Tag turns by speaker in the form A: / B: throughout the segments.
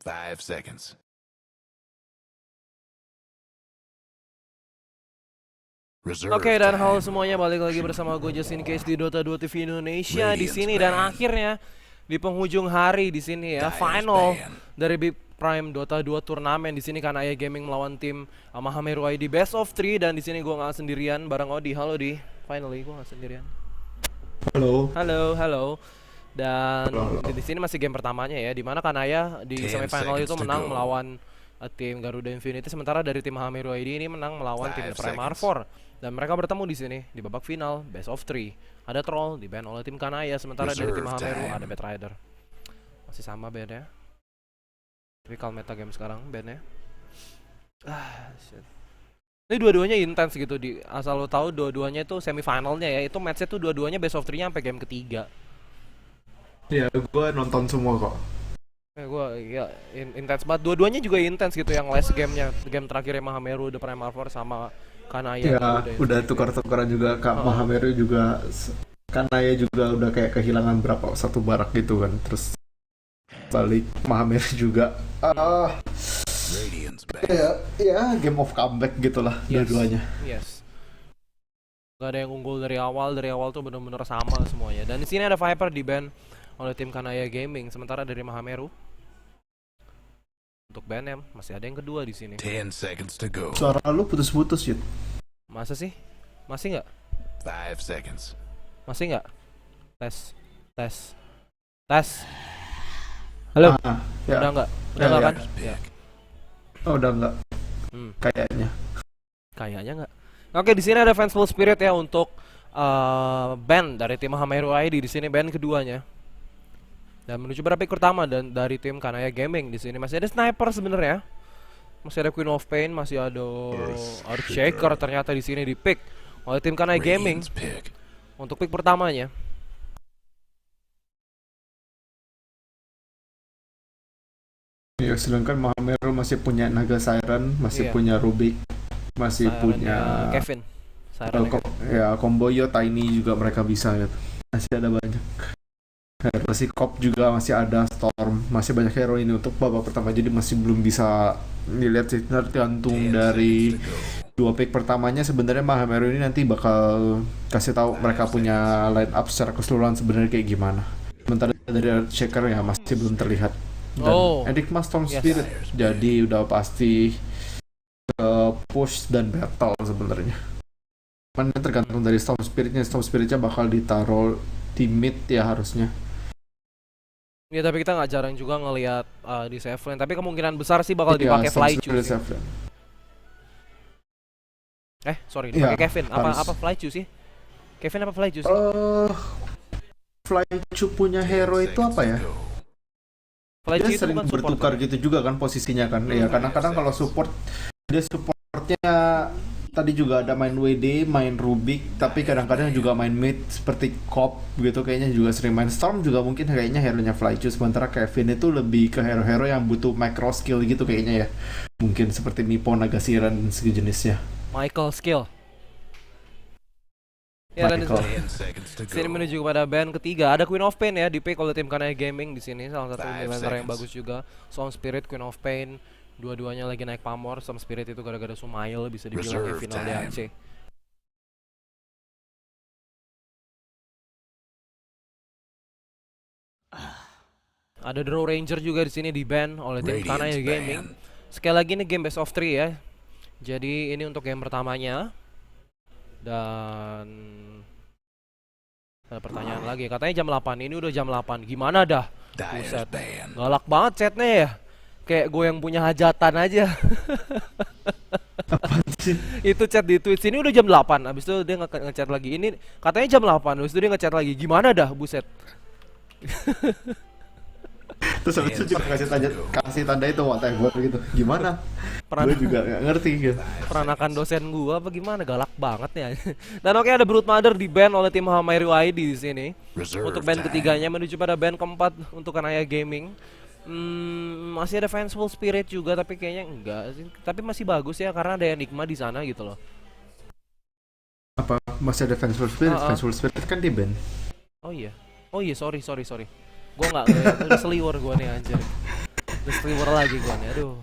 A: 5 seconds.
B: Oke, dan halo semuanya, balik lagi bersama gue Justin Case di Dota 2 TV Indonesia di sini, dan akhirnya di penghujung hari di sini ya, final dari Big Prime Dota 2 turnamen di sini karena Kanaya Gaming melawan tim Mahameru ID Best of 3, dan di sini gue nggak sendirian bareng Odi. Halo Di, finally gue nggak sendirian.
C: Halo.
B: Halo. Dan di sini masih game pertamanya ya, dimana Kanaya di semifinal itu menang melawan tim Garuda Infinity, sementara dari tim Mahameru ID ini menang melawan tim Prime R4. Dan mereka bertemu di sini di babak final best of 3. Ada Troll di ban oleh tim Kanaya, sementara dari tim Mahameru ada Bad Rider. Masih sama bandnya. Typical meta game sekarang bandnya. Shit. Ini dua-duanya intens gitu, di asal lo tahu dua-duanya itu semifinalnya ya, itu matchnya tuh dua-duanya best of 3-nya sampai game ketiga.
C: Iya, gue nonton semua kok.
B: Intens banget. Dua-duanya juga intens gitu, yang last game-nya, game terakhirnya Mahameru The Prime R4 sama Kanaya.
C: Ya, udah tukar-tukaran juga Kak Mahameru juga. Kanaya juga udah kayak kehilangan berapa satu barak gitu kan. Terus balik Mahameru juga. Ya, game of comeback gitulah dua-duanya.
B: Yes. Gak ada yang unggul dari awal tuh bener-bener sama semuanya. Dan di sini ada Viper di ban oleh tim Kanaya Gaming, sementara dari Mahameru untuk ban masih ada yang kedua di sini.
A: 10 seconds to go.
C: Suara lu putus-putus, Yud.
B: Masa sih? Masih nggak?
A: 5 seconds.
B: Masih nggak? Tes. Halo.
C: Ya.
B: Udah nggak? Udah nggak kan? Ya.
C: Oh, udah enggak.
B: Kayaknya nggak. Oke, di sini ada Fanciful Spirit ya untuk band dari tim Mahameru ID di sini, band keduanya. Dan menuju pada pick pertama dan dari tim Kanaya Gaming di sini masih ada sniper sebenarnya. Masih ada Queen of Pain, masih ada Earthshaker ternyata di sini di pick oleh tim Kanaya Gaming untuk pick pertamanya.
C: Ya, sedangkan Mahameru masih punya Naga Siren, masih punya Rubik, masih punya
B: Kevin.
C: Komboyo, Tiny juga mereka bisa gitu. Masih ada banyak. Masih Cop juga masih ada, Storm, masih banyak hero ini untuk babak pertama, jadi masih belum bisa dilihat sih, tergantung dari dua pick pertamanya. Sebenarnya Mahameru ini nanti bakal kasih tahu mereka punya line up secara keseluruhan sebenarnya kayak gimana. Sementara dari Earthshaker ya masih belum terlihat. Dan Enigma Storm Spirit jadi udah pasti push dan battle sebenarnya. Cuman tergantung dari Storm Spiritnya bakal ditaruh di mid ya harusnya.
B: Ya, tapi kita nggak jarang juga ngelihat di save lane, tapi kemungkinan besar sih bakal dipakai Flychu sih. Dipakai Kevin. Apa Flychu sih? Kevin apa Flychu sih?
C: Flychu punya hero itu apa ya? Dia sering bertukar gitu juga kan posisinya kan. Ya, kadang-kadang kalau support dia supportnya tadi juga ada main WD, main Rubik, tapi kadang-kadang juga main mid seperti Cop gitu, kayaknya juga sering main Storm juga, mungkin kayaknya hero-nya Flychu. Sementara Kevin itu lebih ke hero-hero yang butuh macro skill gitu kayaknya ya. Mungkin seperti Mipo, Naga Siren dan sejenisnya.
B: Michael skill. Ya, dan sini menuju kepada band ketiga. Ada Queen of Pain ya di pick oleh tim Kanaya Gaming di sini, salah satu midlaner yang bagus juga. Storm Spirit, Queen of Pain, dua-duanya lagi naik pamor. Storm Spirit itu gara-gara Sumail bisa dibilang ya final DAC. Ada Draw Ranger juga di sini di ban oleh tim Kanaya Gaming. Sekali lagi ini game best of 3 ya. Jadi ini untuk game pertamanya. Dan ada pertanyaan lagi, katanya jam 8. Ini udah jam 8. Gimana dah? Buset. Galak banget chatnya ya. Kayak gue yang punya hajatan aja. Itu chat di Twitch ini udah jam 8. Habis itu dia ngechat lagi. Ini katanya jam 8. Habis itu dia ngechat lagi. Gimana dah? Buset.
C: Terus habis itu juga kasih tanda itu whatever gitu. Gimana? Gue juga gak ngerti gitu.
B: Peranakan dosen gue apa gimana? Galak banget ya. Dan oke, ada Brood Mother di ban oleh tim Mahameru ID di sini. Untuk band ketiganya menuju pada band keempat untuk Kanaya Gaming. Masih ada Fanciful Spirit juga, tapi kayaknya enggak sih. Tapi masih bagus ya karena ada Enigma di sana gitu loh.
C: Apa masih ada Fanciful Spirit? Fanciful Spirit kan di ban.
B: Oh iya, sorry. Gue nggak seliwer gue nih anjir. The Streamer lagi gue nih, aduh.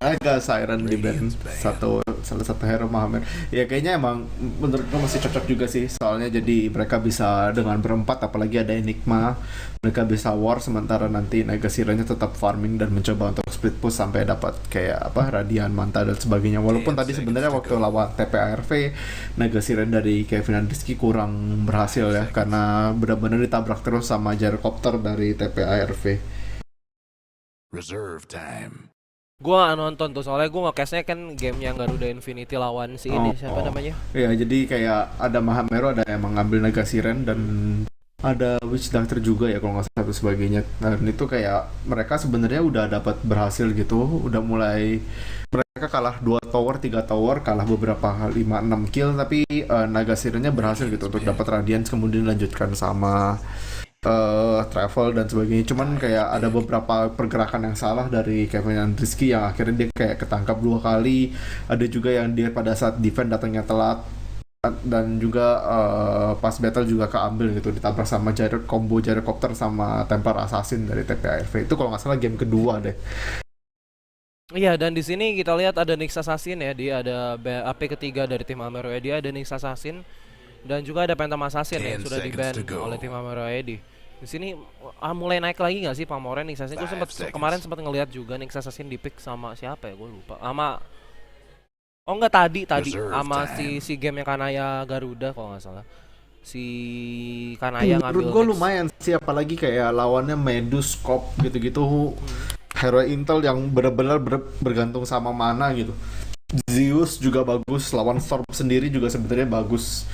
C: Agak Siren di band salah satu hero Mahamer. Ya kayaknya emang menurut gue masih cocok juga sih, soalnya jadi mereka bisa dengan berempat, apalagi ada Enigma, mereka bisa war sementara nanti Naga Sirennya tetap farming dan mencoba untuk split push sampai dapat kayak apa Radiant Manta dan sebagainya. Walaupun tadi sebenarnya waktu lawan TPARV Naga Siren dari Kevin and Rizky kurang berhasil ya, karena benar-benar ditabrak terus sama Gyrocopter dari TPARV.
A: Reserve time.
B: Gue gak nonton tuh, soalnya gue nge-cashnya kan game yang Garuda Infinity lawan si ini, siapa namanya?
C: Ya jadi kayak ada Mahamero, ada yang mengambil Naga Siren, dan ada Witch Doctor juga ya kalau nggak salah, satu sebagainya. Dan itu kayak mereka sebenarnya udah dapat berhasil gitu, udah mulai mereka kalah 2 tower, 3 tower, kalah beberapa 5-6 kill, tapi Naga Sirennya berhasil gitu untuk dapat Radiance, kemudian dilanjutkan sama travel dan sebagainya. Cuman kayak ada beberapa pergerakan yang salah dari Kevin and Rizky yang akhirnya dia kayak ketangkap 2 kali. Ada juga yang dia pada saat defend datangnya telat, dan juga pas battle juga keambil gitu, ditabrak sama combo Gyrocopter sama Templar Assassin dari TPARV. Itu kalau nggak salah game kedua deh.
B: Iya, dan di sini kita lihat ada Nyx Assassin ya, dia ada AP ketiga dari tim Amero ya, dia ada Nyx Assassin dan juga ada Phantom Assassin yang sudah di-ban oleh tim Amero Edi. Di sini mulai naik lagi nggak sih pamoran Nyx Assassin? Gue kemarin sempat ngelihat juga Nyx Assassin di pick sama siapa ya, gue lupa. Sama enggak tadi sama si game yang Kanaya Garuda kalau nggak salah. Si Kanaya ngambil.
C: Menurut gue lumayan sih, apalagi kayak lawannya Medus, Cop gitu-gitu. Hero Intel yang benar-benar bergantung sama mana gitu. Zeus juga bagus, lawan Storm sendiri juga sebenarnya bagus.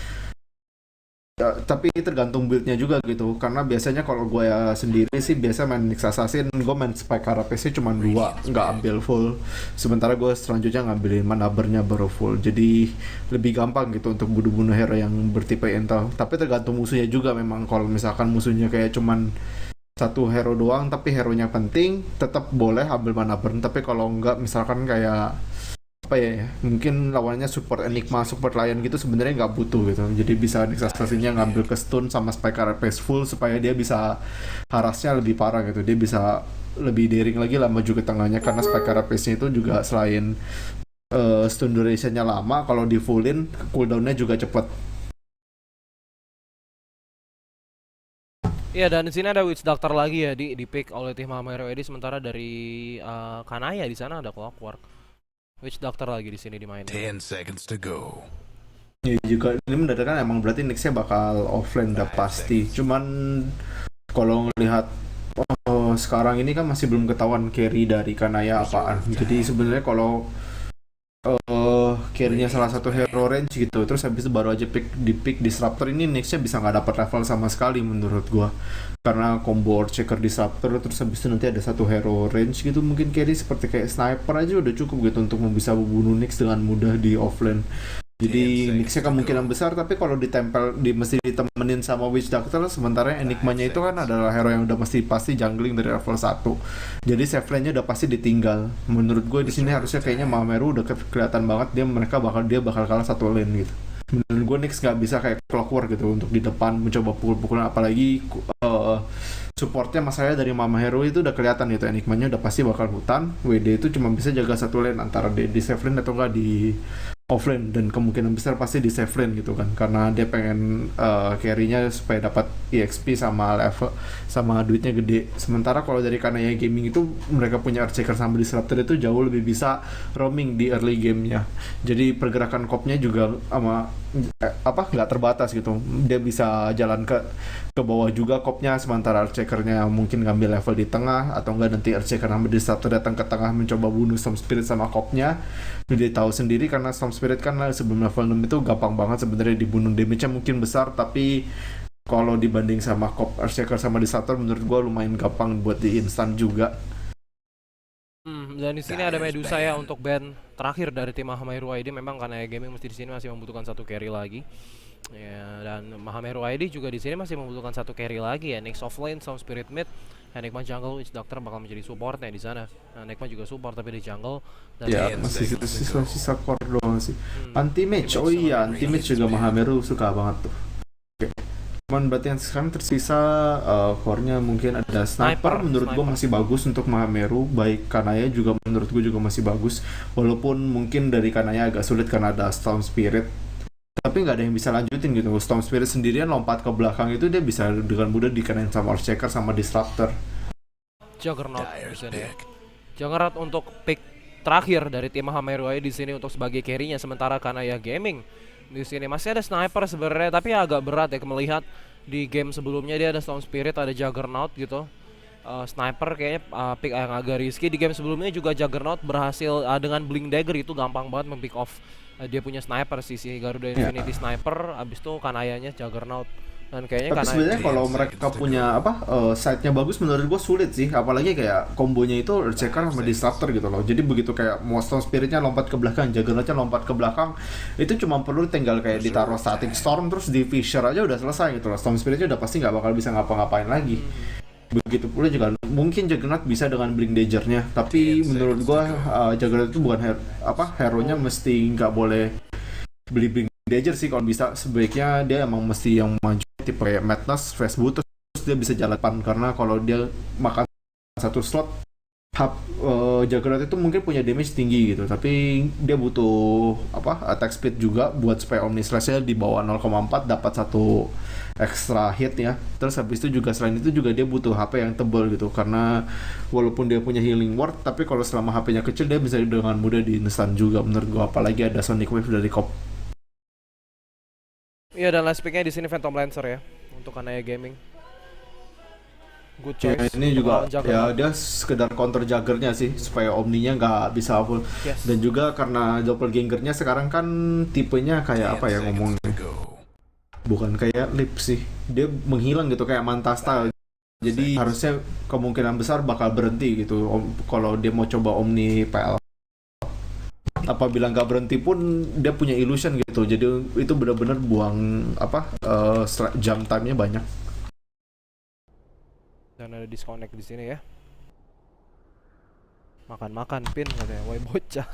C: Ya, tapi tergantung build-nya juga gitu, karena biasanya kalau gue ya sendiri sih biasa main Nyx Assassin, gue main Spike Carapace cuma 2, nggak ambil full, sementara gue selanjutnya ngambilin Manabernya baru full, jadi lebih gampang gitu untuk bunuh-bunuh hero yang bertipe Intel. Tapi tergantung musuhnya juga memang, kalau misalkan musuhnya kayak cuman satu hero doang tapi hero-nya penting, tetap boleh ambil Manaber. Tapi kalau nggak, misalkan kayak apa ya, mungkin lawannya support Enigma, support Lion gitu, sebenarnya nggak butuh gitu, jadi bisa Nyx Assassin-nya ngambil ke stun sama Spike Carapace full supaya dia bisa harasnya lebih parah gitu, dia bisa lebih daring lagi lah maju ke tengahnya, karena Spike Carapace-nya itu juga selain stun duration-nya lama, kalau di fullin cooldown-nya juga cepet.
B: Iya, dan di sini ada Witch Doctor lagi ya, di pick oleh tim Amero Edi, sementara dari Kanaya di sana ada Clockwork. Witch Doctor lagi di sini dimainin.
A: 10 seconds to go.
C: Ya juga ini mendadak kan emang berarti Nyx-nya bakal offline udah pasti. Cuman kalau ngelihat sekarang ini kan masih belum ketahuan carry dari Kanaya apaan. Jadi sebenarnya kalau carry-nya salah satu hero range gitu, terus habis itu baru aja pick Disruptor, ini Nyx-nya bisa nggak dapat level sama sekali menurut gua, karena combo Checker Disruptor, terus habis itu nanti ada satu hero range gitu, mungkin carry seperti kayak Sniper aja udah cukup gitu untuk bisa membunuh Nyx dengan mudah di offlane. Jadi Nyx-nya kemungkinan besar, tapi kalau ditempel mesti ditemenin sama Witch Doctor, sementara Enigmanya itu kan adalah hero yang udah pasti jungling dari level 1. Jadi safe lane-nya udah pasti ditinggal. Menurut gue di sini harusnya kayaknya Mahameru udah kelihatan banget dia bakal kalah satu lane gitu. Menurut gue Nyx nggak bisa kayak Clockwork gitu untuk di depan mencoba pukul-pukulan, apalagi supportnya masalahnya dari Mahameru itu udah kelihatan gitu, Enigmanya udah pasti bakal hutan. WD itu cuma bisa jaga satu lane, antara di safe lane atau enggak di offlane, dan kemungkinan besar pasti di safe lane gitu kan, karena dia pengen carry-nya supaya dapat EXP sama level sama duitnya gede. Sementara kalau dari Kanaya Gaming itu mereka punya Earthshaker sama Disruptor itu jauh lebih bisa roaming di early game-nya. Jadi pergerakan kopnya juga sama nggak terbatas gitu. Dia bisa jalan ke bawah juga kopnya, sementara Earthshaker-nya mungkin ngambil level di tengah, atau enggak nanti Earthshaker sama Disruptor datang ke tengah mencoba bunuh Storm Spirit sama kopnya. Dia tahu sendiri karena Storm Spirit kan sebelum level 6 itu gampang banget sebenarnya dibunuh, damage-nya mungkin besar, tapi kalau dibanding sama Cop, Earthshaker sama Disruptor menurut gua lumayan gampang buat di instan juga.
B: Dan di sini ada Medusa ya untuk band terakhir dari tim Mahameru ID. Memang karena Gaming mesti di sini masih membutuhkan satu carry lagi. Ya, dan Mahameru ID juga di sini masih membutuhkan satu carry lagi ya. Nyx offlane, Storm Spirit mid, Enigma jungle, Witch Doctor bakal menjadi supportnya di sana. Nah, Enigma juga support tapi di jungle. Dan
C: ya masih sisa core doang sih. Anti-match, oh iya, anti-match juga Mahameru suka banget tuh. Cuman berarti yang sekarang tersisa core-nya mungkin ada sniper, menurut gue masih bagus untuk Mahameru, baik Kanaya juga menurut gue juga masih bagus, walaupun mungkin dari Kanaya agak sulit karena ada Storm Spirit, tapi nggak ada yang bisa lanjutin gitu. Storm Spirit sendirian lompat ke belakang itu dia bisa dengan mudah dikenain sama Earthshaker sama Disruptor.
B: Juggernaut di sini ya. Juggernaut untuk pick terakhir dari tim Mahameru di sini untuk sebagai carry-nya, sementara Kanaya Gaming di sini masih ada sniper sebenarnya, tapi agak berat ya melihat di game sebelumnya dia ada Storm Spirit, ada Juggernaut gitu. Sniper kayaknya pick yang agak risky. Di game sebelumnya juga Juggernaut berhasil dengan Blink Dagger itu gampang banget mempick off dia punya sniper si Garuda Infinity Sniper, abis itu Kanayanya Juggernaut. Dan kayaknya
C: Tapi sebenarnya kalau mereka punya side-nya bagus menurut gue sulit sih, apalagi kayak kombonya itu Earthshaker sama Disruptor gitu loh. Jadi begitu kayak Monster Spirit-nya lompat ke belakang, Juggernaut-nya lompat ke belakang, itu cuma perlu tinggal kayak ditaruh Static Storm terus di Fisher aja udah selesai gitu loh. Storm Spirit-nya udah pasti nggak bakal bisa ngapa-ngapain lagi. Begitu pula juga mungkin Juggernaut bisa dengan Blink Dagger-nya, tapi menurut gue Juggernaut itu bukan hero-nya mesti nggak boleh beli Blink Dagger sih. Kalau bisa sebaiknya dia emang mesti yang maju tipe kayak Madness, Facebook, terus dia bisa jalan depan, karena kalau dia makan satu slot Juggernaut itu mungkin punya damage tinggi gitu, tapi dia butuh attack speed juga buat supaya Omni Slash-nya di bawah 0,4 dapat satu extra hit ya. Terus habis itu juga selain itu juga dia butuh HP yang tebal gitu, karena walaupun dia punya healing ward, tapi kalau selama HP-nya kecil dia bisa dengan mudah di instant juga menurut gua, apalagi ada Sonic Wave dari Cop.
B: Iya, dan last pick-nya di sini Phantom Lancer ya untuk Kanaya Gaming. Good choice.
C: Ya, ini juga ya dia sekedar counter Jaggernya sih supaya Omninya nggak bisa full. Dan juga karena Doppelgangernya sekarang kan tipenya kayak apa ya ngomongnya, bukan kayak Lip sih, dia menghilang gitu kayak Manta style. Jadi harusnya kemungkinan besar bakal berhenti gitu kalau dia mau coba Omni PL. Apabila nggak berhenti pun dia punya illusion gitu, jadi itu benar-benar buang jam time-nya banyak.
B: Dan ada disconnect di sini ya. Makan pin katanya, woi bocah.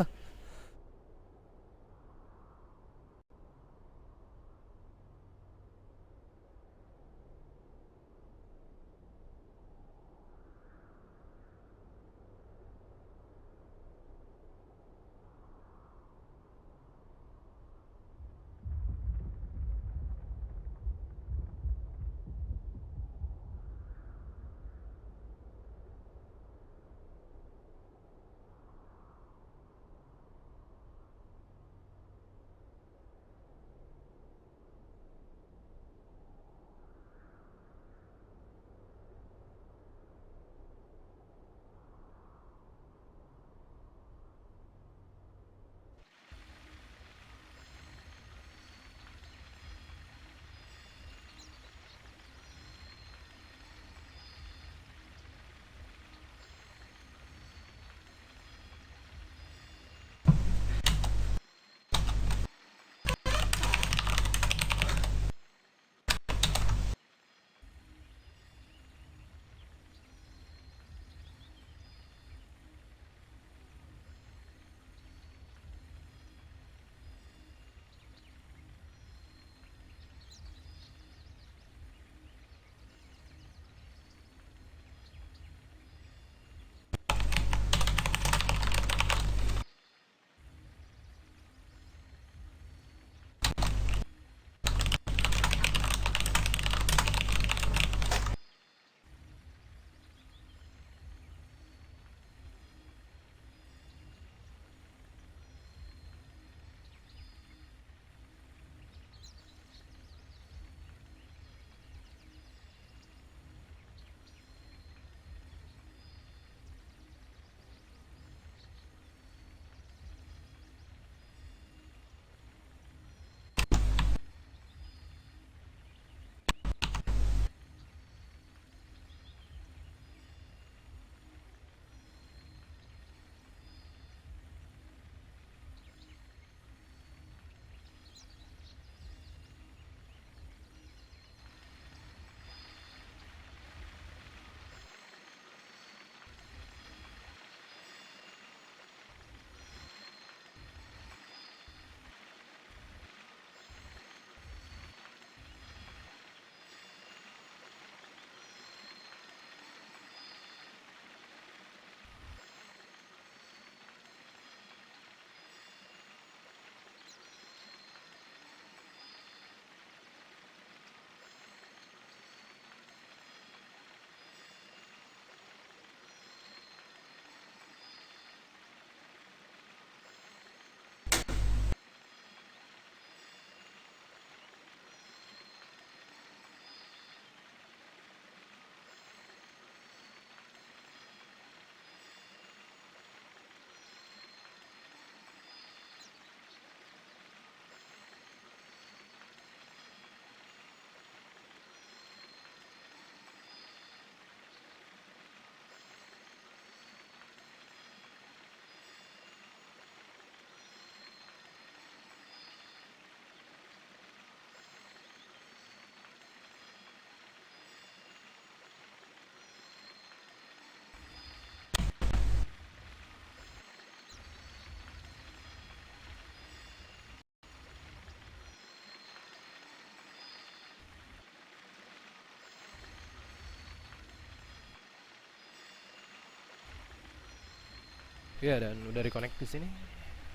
B: Iya, dan udah reconnect di sini.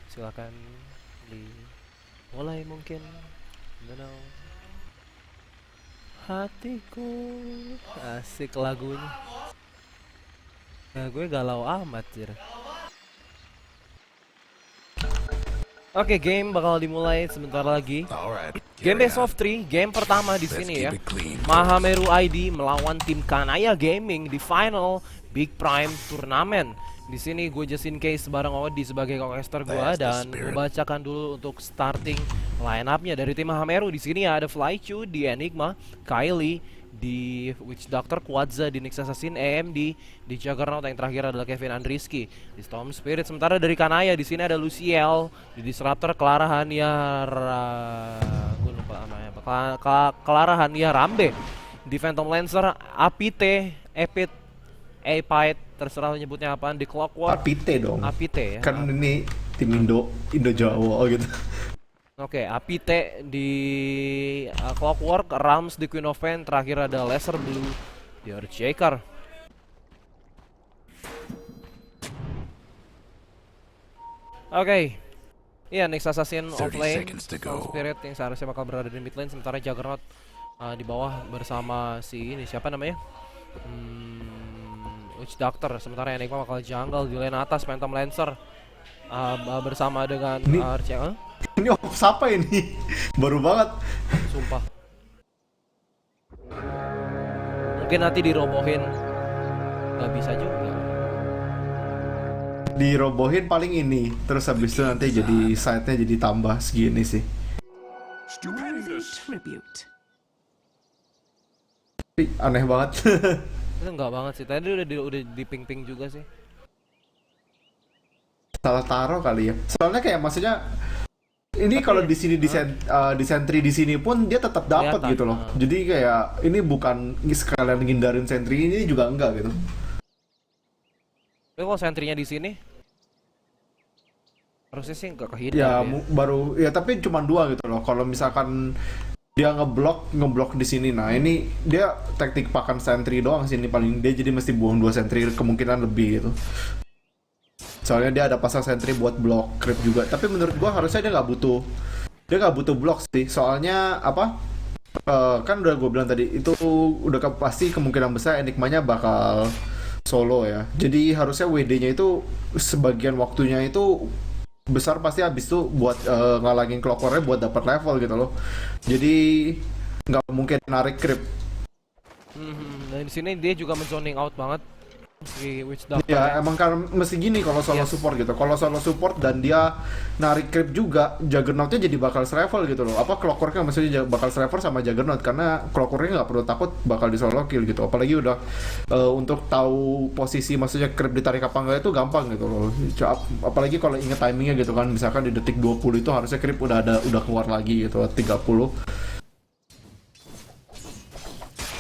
B: Silakan dimulai mungkin. Menau hatiku, asik lagunya. Nah, gue galau amat sih. Oke, game bakal dimulai sebentar lagi.
A: Alright.
B: Game best of 3, game pertama di
A: Let's
B: sini ya.
A: keep it clean.
B: Mahameru ID melawan tim Kanaya Gaming di final Big Prime Turnamen. Di sini gue just in case bareng Odi sebagai co-caster gue,
A: That's the
B: dan
A: spirit.
B: gue bacakan dulu untuk starting line up-nya dari tim Mahameru. Di sini ada Flychu di Enigma, Kylie di Witch Doctor, Quadza di Nyx Assassin, AMD di Juggernaut, yang terakhir adalah Kevin Andriski di Storm Spirit. Sementara dari Kanaya di sini ada Luciel di Disruptor, Clara Hania gue lupa namanya apa, Clara Hania Rambe di Phantom Lancer, Apite, Epit, Apite, terserah nyebutnya apaan, di Clockwork.
C: Apite dong.
B: Apite ya.
C: Kan ini tim Indo Jawa gitu.
B: Oke, Apite di Clockwork, Rams di Queen of Pain, terakhir ada Lesser Blue di Earthshaker. Oke. Iya, Nyx Assassin
A: 30
B: offlane,
A: seconds to
B: Storm
A: go.
B: Spirit yang seharusnya bakal berada di mid lane, sementara Juggernaut di bawah bersama si ini, siapa namanya? Witch Doctor. Sementara Enigma bakal jungle di lane atas, Phantom Lancer bersama dengan
C: Ini-
B: Archer.
C: Ini ops apa ini? Baru banget.
B: Sumpah. Mungkin nanti dirobohin. Gak bisa juga.
C: Dirobohin paling ini. Terus habis itu nanti jadi side-nya jadi tambah segini sih.
D: Worthy tribute.
C: Tapi aneh banget.
B: Itu enggak banget sih. Tadi udah di ping-ping juga sih.
C: Salah taruh kali ya. Soalnya kayak maksudnya ini kalau di sini di sentry di sini pun dia tetap dapat
B: Kelihatan,
C: gitu loh. Jadi kayak ini bukan sekalian ngindarin sentry, ini juga enggak gitu.
B: Tapi kalau sentrinya di sini harusnya sih enggak kehindar
C: Ya
B: ya.
C: baru ya, tapi cuma 2 gitu loh. Kalau misalkan dia ngeblok di sini, nah ini dia taktik pakan sentry doang sini paling, dia jadi mesti buang 2 sentry kemungkinan lebih gitu. Soalnya dia ada pasang sentry buat blok creep juga. Tapi menurut gua harusnya dia nggak butuh blok sih. Soalnya apa? Kan udah gue bilang tadi itu udah pasti kemungkinan besar Enigmanya bakal solo ya. Jadi harusnya WD-nya itu sebagian waktunya itu besar pasti habis tuh buat ngalangin Clockwork-nya buat dapat level gitu loh. Jadi nggak mungkin narik creep.
B: Dan di sini dia juga menzoning out banget si Witch Doctor.
C: Ya emang kan mesti gini kalau solo
B: Yes.
C: support gitu. Kalau solo support dan dia narik creep juga, Juggernaut-nya jadi bakal level gitu loh. Apa Clockwork-nya maksudnya bakal level sama Juggernaut, karena Clockwork-nya nggak perlu takut bakal di solo kill gitu. Apalagi udah untuk tahu posisi maksudnya creep ditarik apa enggak itu gampang gitu loh. Apalagi kalau inget timingnya gitu kan, misalkan di detik 20 itu harusnya creep udah keluar lagi gitu 30.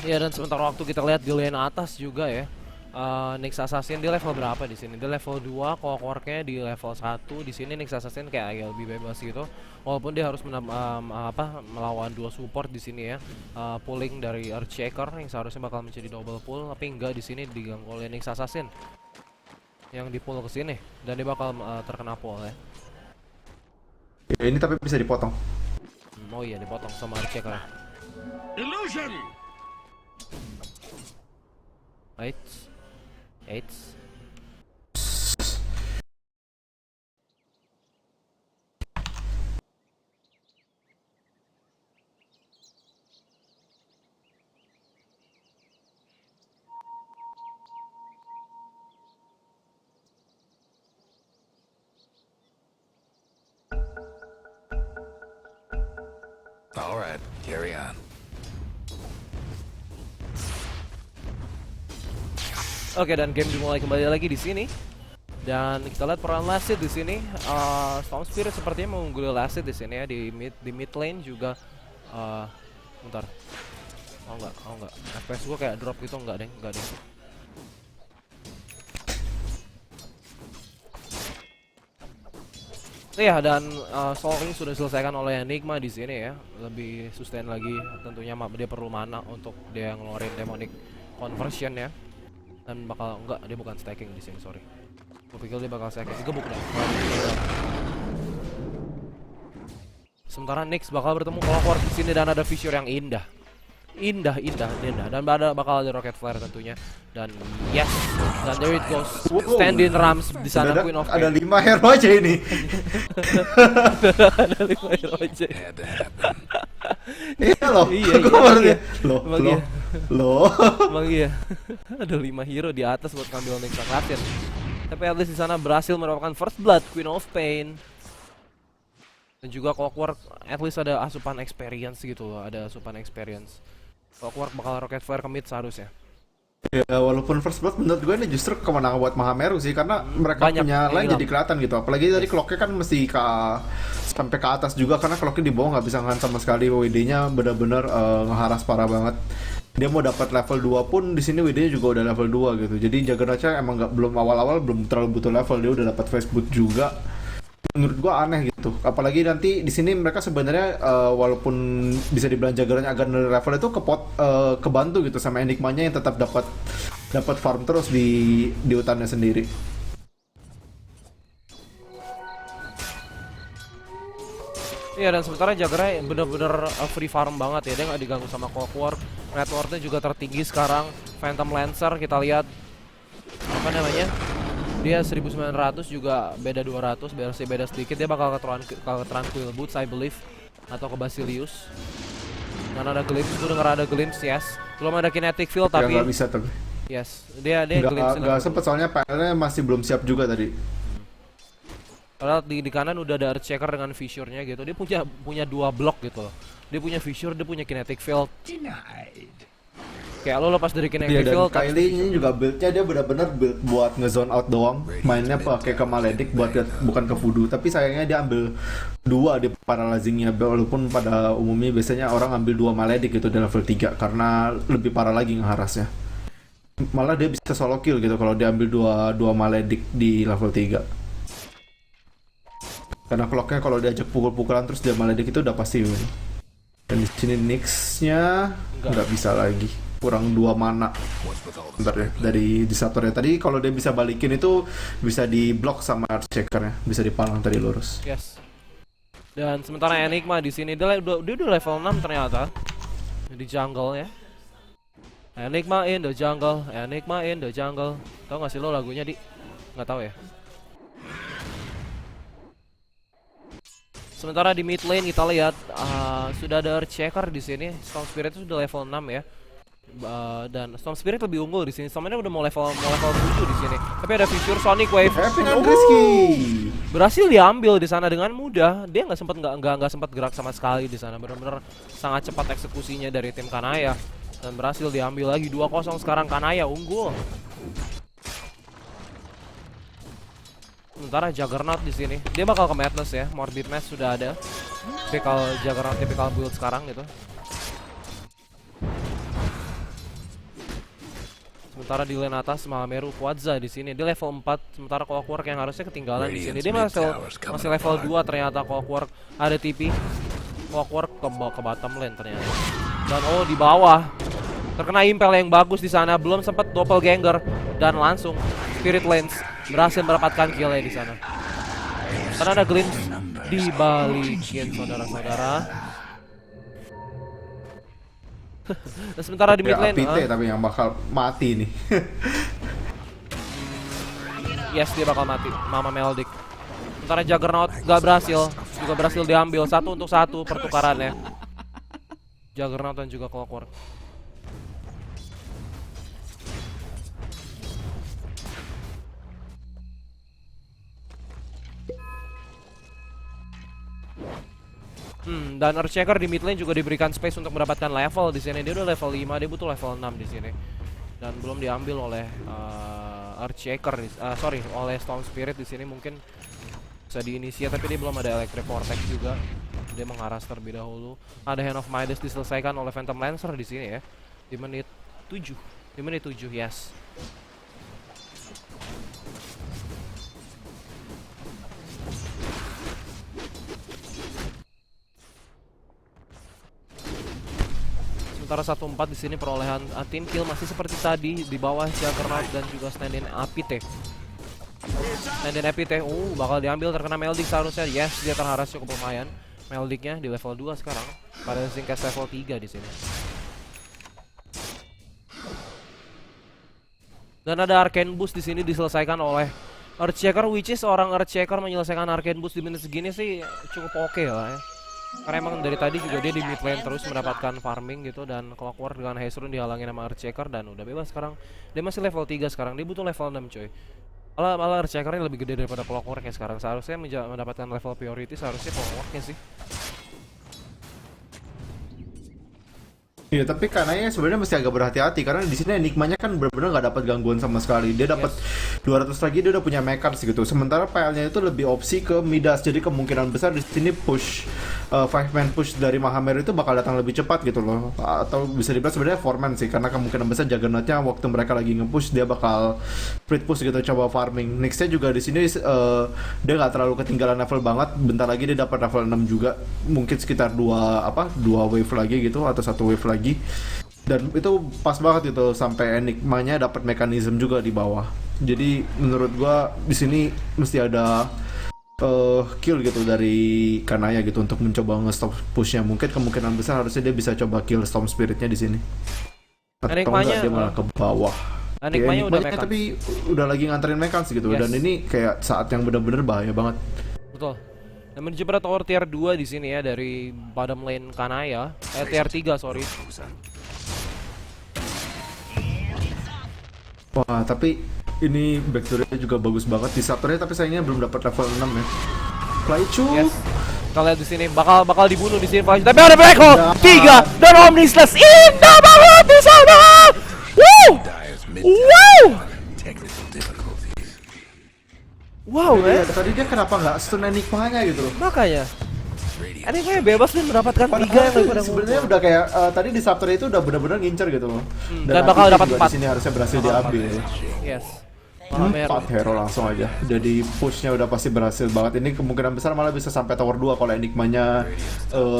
B: Ya, dan sementara waktu kita lihat di lane atas juga ya. Nyx Assassin dia level berapa di sini? Dia level 2, Clockwork-nya di level 1. Di sini Nyx Assassin kayak agak lebih bebas gitu. Walaupun dia harus melawan 2 support di sini ya. Pulling dari Earthshaker yang seharusnya bakal menjadi double pull, tapi enggak, di sini diganggu oleh Nyx Assassin yang di-pull ke sini, dan dia bakal terkena pull ya.
C: Ya, ini tapi bisa dipotong.
B: Oh iya, dipotong sama Earthshaker.
A: Illusion!
B: Eits.
A: Alright, carry on.
B: Oke, dan game dimulai kembali lagi di sini. Dan kita lihat peran Lassid di sini. Storm Spirit sepertinya mengungguli Lassid di sini ya, di mid lane juga. Bentar. Oh enggak. FPS gua kayak drop gitu, enggak deh. Iya, dan Soul sudah diselesaikan oleh Enigma di sini ya. Lebih sustain lagi tentunya, dia perlu mana untuk dia ngeluarin demonic conversion ya. Dan dia bukan stacking di sini, sorry. Gue pikir dia bakal sakit, digebuk dah. Sementara Nyx bakal bertemu Clockwork di sini dan ada fissure yang indah. Indah dan bakal ada rocket flare tentunya. Dan yes, dan there it goes. Stand-in Rams di sana Queen of
C: ada
B: Pain.
C: 5 hero aja ini.
B: Ada 5 hero aja.
A: Had to happen.
C: Iya loh.
B: Iya,
C: Gua baru
B: iya.
C: lihat. Loh.
B: Emang iya.
C: Loh.
B: Emang iya. Ada 5 hero di atas buat ngambil Nyx Latin. Tapi at least di sana berhasil mendapatkan first blood Queen of Pain. Dan juga Clockwork at least ada asupan experience gitu loh, ada asupan experience. Clockwork bakal rocket flare ke mid seharusnya.
C: Ya walaupun first blood menurut gue ini justru kemenangan buat Mahameru sih karena mereka
B: Banyak
C: punya
B: yang
C: line
B: hilang.
C: jadi kelihatan gitu. Apalagi tadi clocknya kan mesti sampai ke atas juga karena clocknya di bawah nggak bisa ngan sama sekali. WD-nya benar-benar ngeharas parah banget. Dia mau dapat level 2 pun di sini WD-nya juga udah level 2 gitu. Jadi Juggernautnya emang belum awal-awal belum terlalu butuh level, dia udah dapat face boot juga. Menurut gua aneh gitu. Apalagi nanti di sini mereka sebenarnya walaupun bisa dibilang Juggernaut agak level itu kebantu gitu sama Enigmanya yang tetap dapat farm terus di hutannya sendiri.
B: Iya, dan sementara Jaggernaut bener-bener free farm banget ya, dia nggak diganggu sama Clockwork. Networknya juga tertinggi sekarang. Phantom Lancer kita lihat apa namanya, dia 1900 juga beda 200, beda sedikit. Dia bakal ke Tranquil Boots I believe atau ke Basilius. Dan ada glimpse, gue denger ada glimpse, yes. Belum ada kinetic field
C: Ya
B: tapi
C: nggak bisa tapi
B: yes, dia glimpse.
C: nggak sempet soalnya PL-nya masih belum siap juga tadi.
B: Padahal di kanan udah ada Earthshaker dengan fissure-nya gitu. Dia punya 2 blok gitu loh. Dia punya fissure, dia punya kinetic field.
A: Denied.
B: Kayak lo lepas dari kinetic
C: Iya, dan
B: field.
C: Kylie ini juga build-nya dia benar-benar build buat nge-zone out doang. Mainnya pakai ke Maledict bukan ke Voodoo, tapi sayangnya dia ambil 2 di Paralyzing-nya, walaupun pada umumnya biasanya orang ambil 2 Maledict gitu di level 3 karena lebih parah lagi ngeharasnya. Malah dia bisa solo kill gitu kalau dia ambil 2 Maledict di level 3. Karena clocknya kalau diajak pukul-pukulan terus dia Maledict itu udah pasti win. Dan di sini Nyx-nya nggak bisa lagi. Kurang 2 mana.
A: What's with all the
C: Bentar ya, dari disruptornya tadi kalau dia bisa balikin itu bisa diblok sama Earthshaker-nya, bisa dipalang tadi lurus.
B: Yes. Dan sementara Enigma di sini dia udah level 6 ternyata di jungle ya. Enigma in the jungle, Enigma in the jungle. Tahu nggak sih lo lagunya di? Nggak tahu ya. Sementara di mid lane kita lihat sudah ada Earthshaker di sini. Storm Spirit itu sudah level 6 ya. Dan Storm Spirit lebih unggul di sini. Stormnya udah mau level 7 di sini. Tapi ada Fissure Sonic Wave.
C: Epic and risky.
B: Berhasil diambil di sana dengan mudah. Dia nggak sempat gerak sama sekali di sana. Benar-benar sangat cepat eksekusinya dari tim Kanaya dan berhasil diambil lagi 2-0 sekarang. Kanaya unggul. Sementara Juggernaut di sini dia bakal ke Madness ya. Morbid Mass sudah ada. Tipikal Juggernaut, tipikal build sekarang gitu. Sementara di lane atas Mahameru Quadza di sini dia level 4, sementara Clockwork yang harusnya ketinggalan di sini. Dia masih level 2 ternyata Clockwork. Ada TP. Clockwork ke bottom lane ternyata. Dan di bawah terkena impel yang bagus di sana, belum sempat doppelganger dan langsung Spirit Lens berhasil mendapatkan kill-nya di sana. Karena ada glimpse dibalikin saudara-saudara. Dan sementara di mid lane
C: APT tapi yang bakal mati nih.
B: yes, dia bakal mati. Mama Meldik. Sementara Juggernaut gak berhasil, juga berhasil diambil 1 untuk 1 pertukarannya. Juggernaut dan juga Clockwork. Dan Earthshaker di mid lane juga diberikan space untuk mendapatkan level di sini. Dia udah level 5, dia butuh level 6 di sini. Dan belum diambil oleh Earthshaker, oleh Storm Spirit di sini. Mungkin bisa diinisiat tapi dia belum ada Electric Vortex juga. Dia mengharas terlebih dahulu. Ada Hand of Midas diselesaikan oleh Phantom Lancer di sini ya. Di menit 7. Di menit 7, yes. Sementara 1-4 di sini perolehan tim kill masih seperti tadi di bawah Juggernaut dan juga stand-in Apite. And then Epite, bakal diambil terkena Meldik seharusnya. Yes, dia terharas cukup lumayan. Meldiknya di level 2 sekarang. Pada singkat level 3 di sini. Dan ada Arcane Boost di sini diselesaikan oleh Earthshaker, which is seorang Earthshaker menyelesaikan Arcane Boost di menit segini sih cukup oke lah ya. Karena emang dari tadi juga dia di mid lane terus mendapatkan farming gitu, dan Clockwork dengan Hezrun dihalangin sama Earthshaker dan udah bebas sekarang. Dia masih level 3 sekarang, dia butuh level 6 coy. Malah Earthshaker-nya lebih gede daripada Clockwork ya sekarang. Seharusnya mendapatkan level priority seharusnya Clockwork-nya sih.
C: Iya, tapi Kanaya sebenarnya mesti agak berhati-hati karena di sini Enigmanya kan benar-benar nggak dapat gangguan sama sekali. Dia dapat 200 lagi, dia udah punya Mekans gitu. Sementara PL-nya itu lebih opsi ke Midas. Jadi kemungkinan besar di sini push 5-man push dari Mahameru itu bakal datang lebih cepat gitu loh. Atau bisa dibilang sebenarnya 4-man sih, karena kemungkinan besar Juggernaut-nya waktu mereka lagi nge-push dia bakal split push gitu, coba farming. Nyxnya juga di sini dia nggak terlalu ketinggalan level banget. Bentar lagi dia dapat level 6 juga. Mungkin sekitar 2 wave lagi gitu atau 1 wave lagi. Dan itu pas banget gitu sampai Enigmanya dapat mekanisme juga di bawah. Jadi menurut gua di sini mesti ada kill gitu dari Kanaya gitu untuk mencoba nge-stop pushnya. Mungkin kemungkinan besar harusnya dia bisa coba kill Storm Spiritnya di sini. Atau enggak dia malah ke bawah.
B: Enigmanya udah Mekans,
C: tapi udah lagi nganterin Mekans gitu. Dan ini kayak saat yang benar-benar bahaya banget.
B: Betul. Dan menuju pada tower tier 2 di sini ya dari bottom lane Kanaya, tier 3 sorry.
C: Wah, tapi ini backdoor-nya juga bagus banget. Disruptor-nya tapi sayangnya belum dapat level 6 ya. Flychu. Yes.
B: Kita lihat di sini bakal dibunuh di sini Flychu. Tapi ada Black Hole 3 dan Omnislash indah banget di sana. Wow. Wow. Wow,
C: Tadi dia kenapa nggak stun Enigmanya gitu loh?
B: Makanya Enigmanya bebas dan mendapatkan 3 yang daripada
C: sebenarnya udah kayak tadi Disruptor itu udah benar-benar ngincer gitu loh.
B: Dan bakal dapat 4.
C: Di sini harusnya berhasil diambil.
B: Yes.
C: 4 hero langsung aja. Jadi pushnya udah pasti berhasil banget. Ini kemungkinan besar malah bisa sampai tower 2 kalau Enigmanya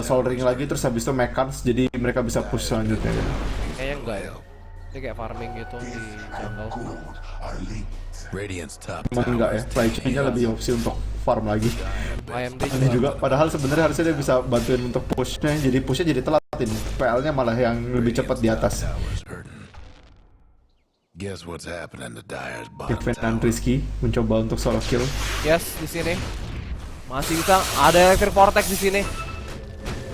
C: Soul Ring lagi terus habis itu Mekans, jadi mereka bisa push selanjutnya.
B: Kayaknya enggak ya. Dia kayak farming gitu di jungle.
A: Radiant's top.
C: Emang enggak ya, Flychu-nya lebih opsi untuk farm lagi.
B: AMD
C: Ini juga, padahal sebenarnya harusnya dia bisa bantuin untuk pushnya, jadi pushnya jadi telat ini. PL-nya malah yang lebih cepat di atas.
A: Guess what's happening to Dire's bottom
C: Kevin dan Rizky mencoba untuk solo kill.
B: Yes, di sini masih bisa ada Electric Vortex di sini.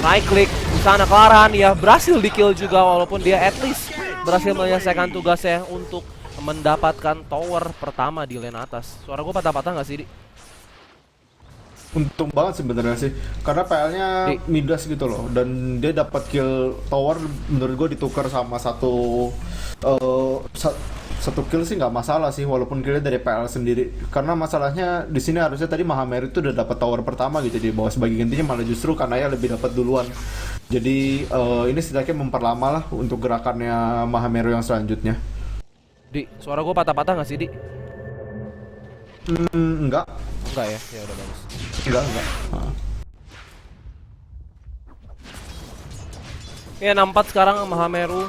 B: Right click di sana Klaran ya berhasil di kill juga, walaupun dia at least berhasil menyelesaikan tugasnya untuk mendapatkan tower pertama di lane atas. Suara gue patah-patah nggak sih, Di?
C: Untung banget sebenarnya sih, karena PL-nya Midas gitu loh, dan dia dapat kill tower. Menurut gue ditukar sama satu kill sih nggak masalah sih, walaupun killnya dari PL sendiri. Karena masalahnya di sini harusnya tadi Mahameru itu udah dapat tower pertama gitu di bawah sebagai gantinya, malah justru Kanaya lebih dapat duluan. Jadi ini setidaknya memperlama lah untuk gerakannya Mahameru yang selanjutnya.
B: Di, suara gue patah-patah nggak sih, Di?
C: Enggak.
B: Enggak ya, ya udah bagus.
C: Enggak.
B: Ya 64 sekarang Mahameru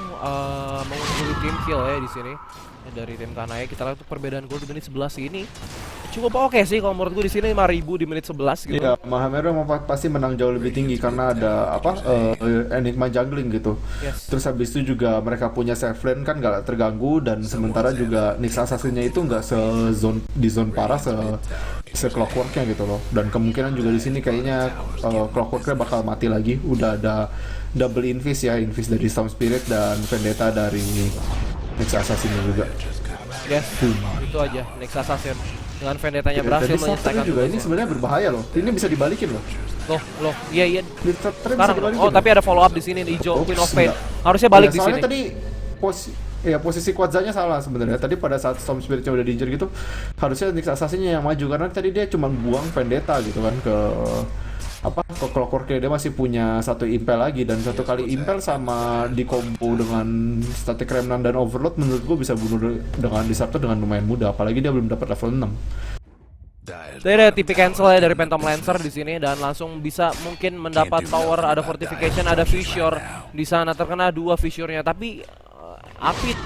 B: mengungguli tim kill ya di sini dari tim Kanaya. Kita lihat perbedaan gol di menit 11 ini cukup oke sih kalau menurut gue di sini 5.000 di menit 11 gitu.
C: Iya, Mahameru pasti menang jauh lebih tinggi karena ada Enigma jungling gitu.
B: Yes.
C: Terus habis itu juga mereka punya safe lane kan nggak terganggu, dan sementara juga Nyx Assassin-nya itu nggak di zone parah se Clockwork-nya gitu loh. Dan kemungkinan juga di sini kayaknya Clockwork-nya bakal mati lagi. Udah ada double invis dari Storm Spirit dan Vendetta dari Nyx Assassin-nya juga.
B: Yes, itu aja Nyx Assassin dengan Vendetta-nya berhasil menyelesaikan
C: juga. Ini sebenarnya berbahaya loh. Ini bisa dibalikin loh.
B: Loh, iya.
C: Sekarang,
B: tapi ada follow up di sini nih, hijau Queen of Fate. Harusnya balik di sini.
C: Soalnya tadi posisi Quadzanya salah sebenarnya. Tadi pada saat Storm Spirit-nya udah diinjur gitu, harusnya Nyx Assassin-nya yang maju, karena tadi dia cuma buang Vendetta gitu kan ke Clockwork-nya. Dia masih punya satu impel lagi, dan satu kali impel sama di combo dengan Static Remnant dan Overload, menurut gue bisa bunuh dengan Disruptor dengan lumayan mudah, apalagi dia belum dapat level 6.
B: Jadi ada TP cancel ya dari Phantom Lancer di sini, dan langsung bisa mungkin mendapat tower, ada fortification, ada fissure di sana, terkena 2 fissure-nya. Tapi Apit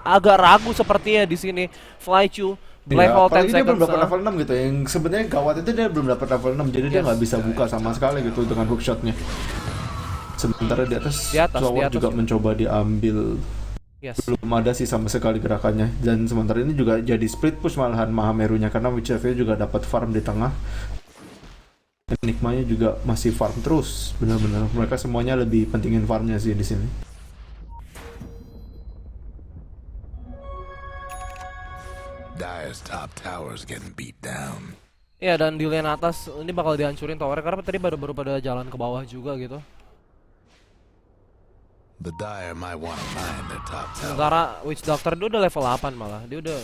B: agak ragu sepertinya di sini. Flychu Black
C: Iya,
B: Hole
C: apalagi
B: 10
C: dia belum
B: seconds.
C: dapat level 6 gitu. Yang sebenarnya gawat itu dia belum dapat level 6, jadi dia nggak bisa buka sama sekali gitu dengan hookshotnya. Sementara di atas Clover juga mencoba diambil.
B: Yes.
C: Belum ada sih sama sekali gerakannya. Dan sementara ini juga jadi split push malahan Mahamerunya karena Witchave juga dapat farm di tengah. Enigmanya juga masih farm terus. Benar-benar mereka semuanya lebih pentingin farmnya sih di sini.
A: Dire's top tower's getting beat down.
B: Iya, dan di lane atas ini bakal dihancurin tower karena tadi baru pada jalan ke bawah juga gitu.
A: The Dire might want to mine their top tower.
B: Sementara Witch Doctor dia udah level 8 malah. Dia udah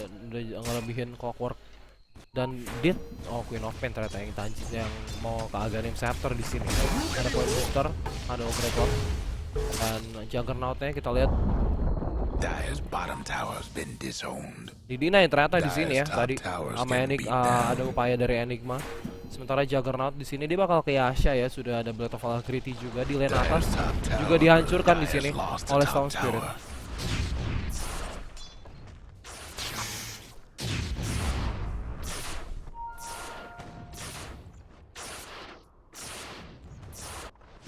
B: ngelebihin Clockwork. Dan dia Queen of Pain ternyata yang Tanjit yang mau ke Aghanim Scepter di sini. Ada Point Booster, ada Ogretor, dan Juggernaut-nya kita lihat
A: Dire's bottom tower's been disowned.
B: didinain ternyata di sini ya tadi sama ada upaya dari Enigma. Sementara Juggernaut di sini dia bakal ke Yasha ya, sudah ada Blade of Alacrity juga di lane atas juga dihancurkan di sini oleh Stone Spirit.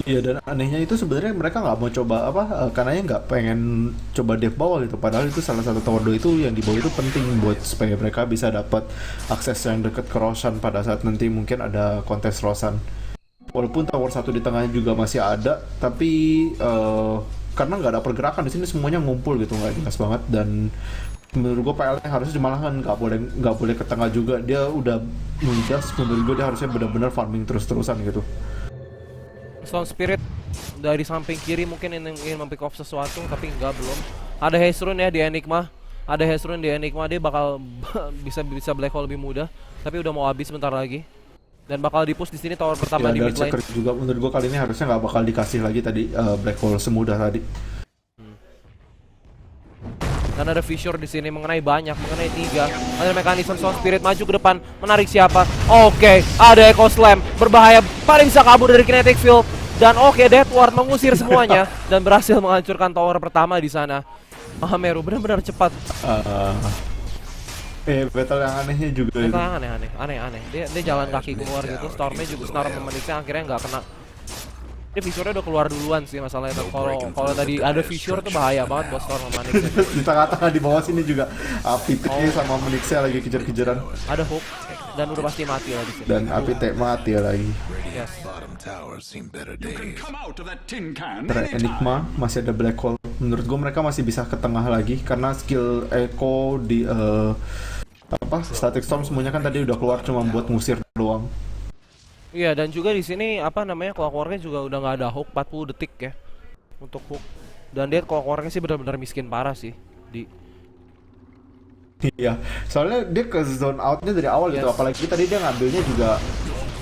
C: Iya, dan anehnya itu sebenarnya mereka nggak mau coba karena nggak pengen coba dev bawah gitu. Padahal itu salah satu tower 2 itu yang di bawah itu penting buat supaya mereka bisa dapat akses yang dekat ke Roshan pada saat nanti mungkin ada kontes Roshan. Walaupun tower 1 di tengahnya juga masih ada, tapi karena nggak ada pergerakan di sini semuanya ngumpul gitu, nggak jelas banget. Dan menurut gue PL-nya harusnya malahan nggak boleh ke tengah juga. Dia udah menjas, menurut gue dia harusnya benar-benar farming terus-terusan gitu.
B: Stone Spirit dari samping kiri mungkin ingin mempick off sesuatu tapi enggak, belum. Ada Hezrun ya di Enigma. Ada Hezrun di Enigma, dia bakal bisa Black Hole lebih mudah, tapi udah mau habis sebentar lagi. Dan bakal di-push di sini tower pertama di mid lane.
C: Juga menurut gua kali ini harusnya nggak bakal dikasih lagi tadi Black Hole semudah tadi.
B: Dan ada fissure di sini mengenai 3. Ada mekanisme Stone Spirit maju ke depan, menarik siapa? Oke, ada Echo Slam berbahaya, paling bisa kabur dari Kinetic Field. Dan oke, Death Ward mengusir semuanya dan berhasil menghancurkan tower pertama di sana. Mahameru benar-benar cepat.
C: Battle yang anehnya juga
B: Battle
C: itu.
B: yang aneh. Dia jalan kaki keluar gitu, Stormnya juga Storm memeniknya akhirnya nggak kena. Dia fissure-nya udah keluar duluan sih masalahnya. Kalau tadi ada fissure tuh bahaya banget buat Storm sama Manix.
C: Di tengah-tengah di bawah sini juga Apite sama Menixia lagi kejar-kejaran.
B: Ada hook dan udah pasti mati lah di sini.
C: Dan Apite mati lagi.
B: Yes.
A: Bottom tower's seen better days.
D: Come out of that tin can
C: Terus Enigma masih ada Black Hole. Menurut gue mereka masih bisa ke tengah lagi karena skill Echo di Static Storm semuanya kan tadi udah keluar cuma buat ngusir doang.
B: Iya, dan juga di sini Clockwork-nya juga udah nggak ada hook 40 detik ya untuk hook. Dan dia Clockwork-nya sih benar-benar miskin parah sih di.
C: Iya, soalnya dia ke zone out-nya dari awal gitu, apalagi tadi dia ngambilnya juga.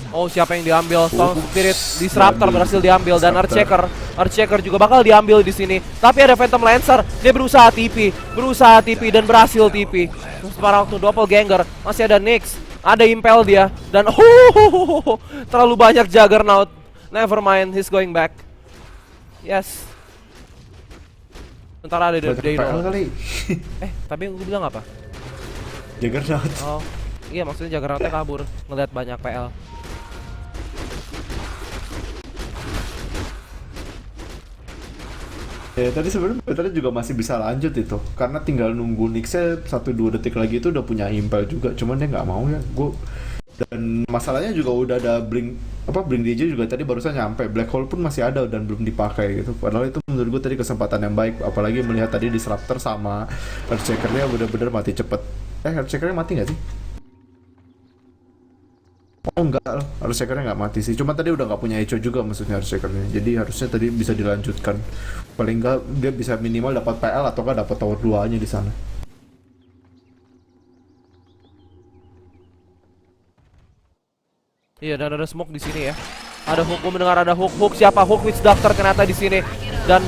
B: Oh, siapa yang diambil? Stone Spirit Disruptor berhasil diambil dan Earthshaker juga bakal diambil di sini. Tapi ada Phantom Lancer, dia berusaha TP dan berhasil TP. Sementara waktu doppelganger masih ada Nyx, ada Impel dia dan terlalu banyak Juggernaut. Never mind, he's going back. Yes. Sementara ada Dayro.
C: kali.
B: Tapi gue bilang apa?
C: Juggernaut.
B: Oh, iya maksudnya Juggernautnya kabur ngeliat banyak PL.
C: Ya tadi sebenarnya juga masih bisa lanjut itu karena tinggal nunggu Nyxnya 1-2 detik lagi itu udah punya Impel juga, cuman dia nggak mau ya. Dan masalahnya juga udah ada Blink DJ juga tadi barusan nyampe. Black Hole pun masih ada dan belum dipakai gitu. Padahal itu menurut gue tadi kesempatan yang baik, apalagi melihat tadi Disruptor sama Earthshaker-nya bener-bener mati cepet. Earthshaker-nya mati nggak sih? Oh enggak loh, Earthshaker-nya nggak mati sih. Cuma tadi udah nggak punya Echo juga maksudnya Earthshaker-nya. Jadi harusnya tadi bisa dilanjutkan. Paling nggak dia bisa minimal dapat PL atau nggak dapat tower 2-nya di sana.
B: Iya, dan ada smoke di sini ya. Ada hook, gue mendengar ada hook siapa? Hook Witch Doctor ternyata di sini. Dan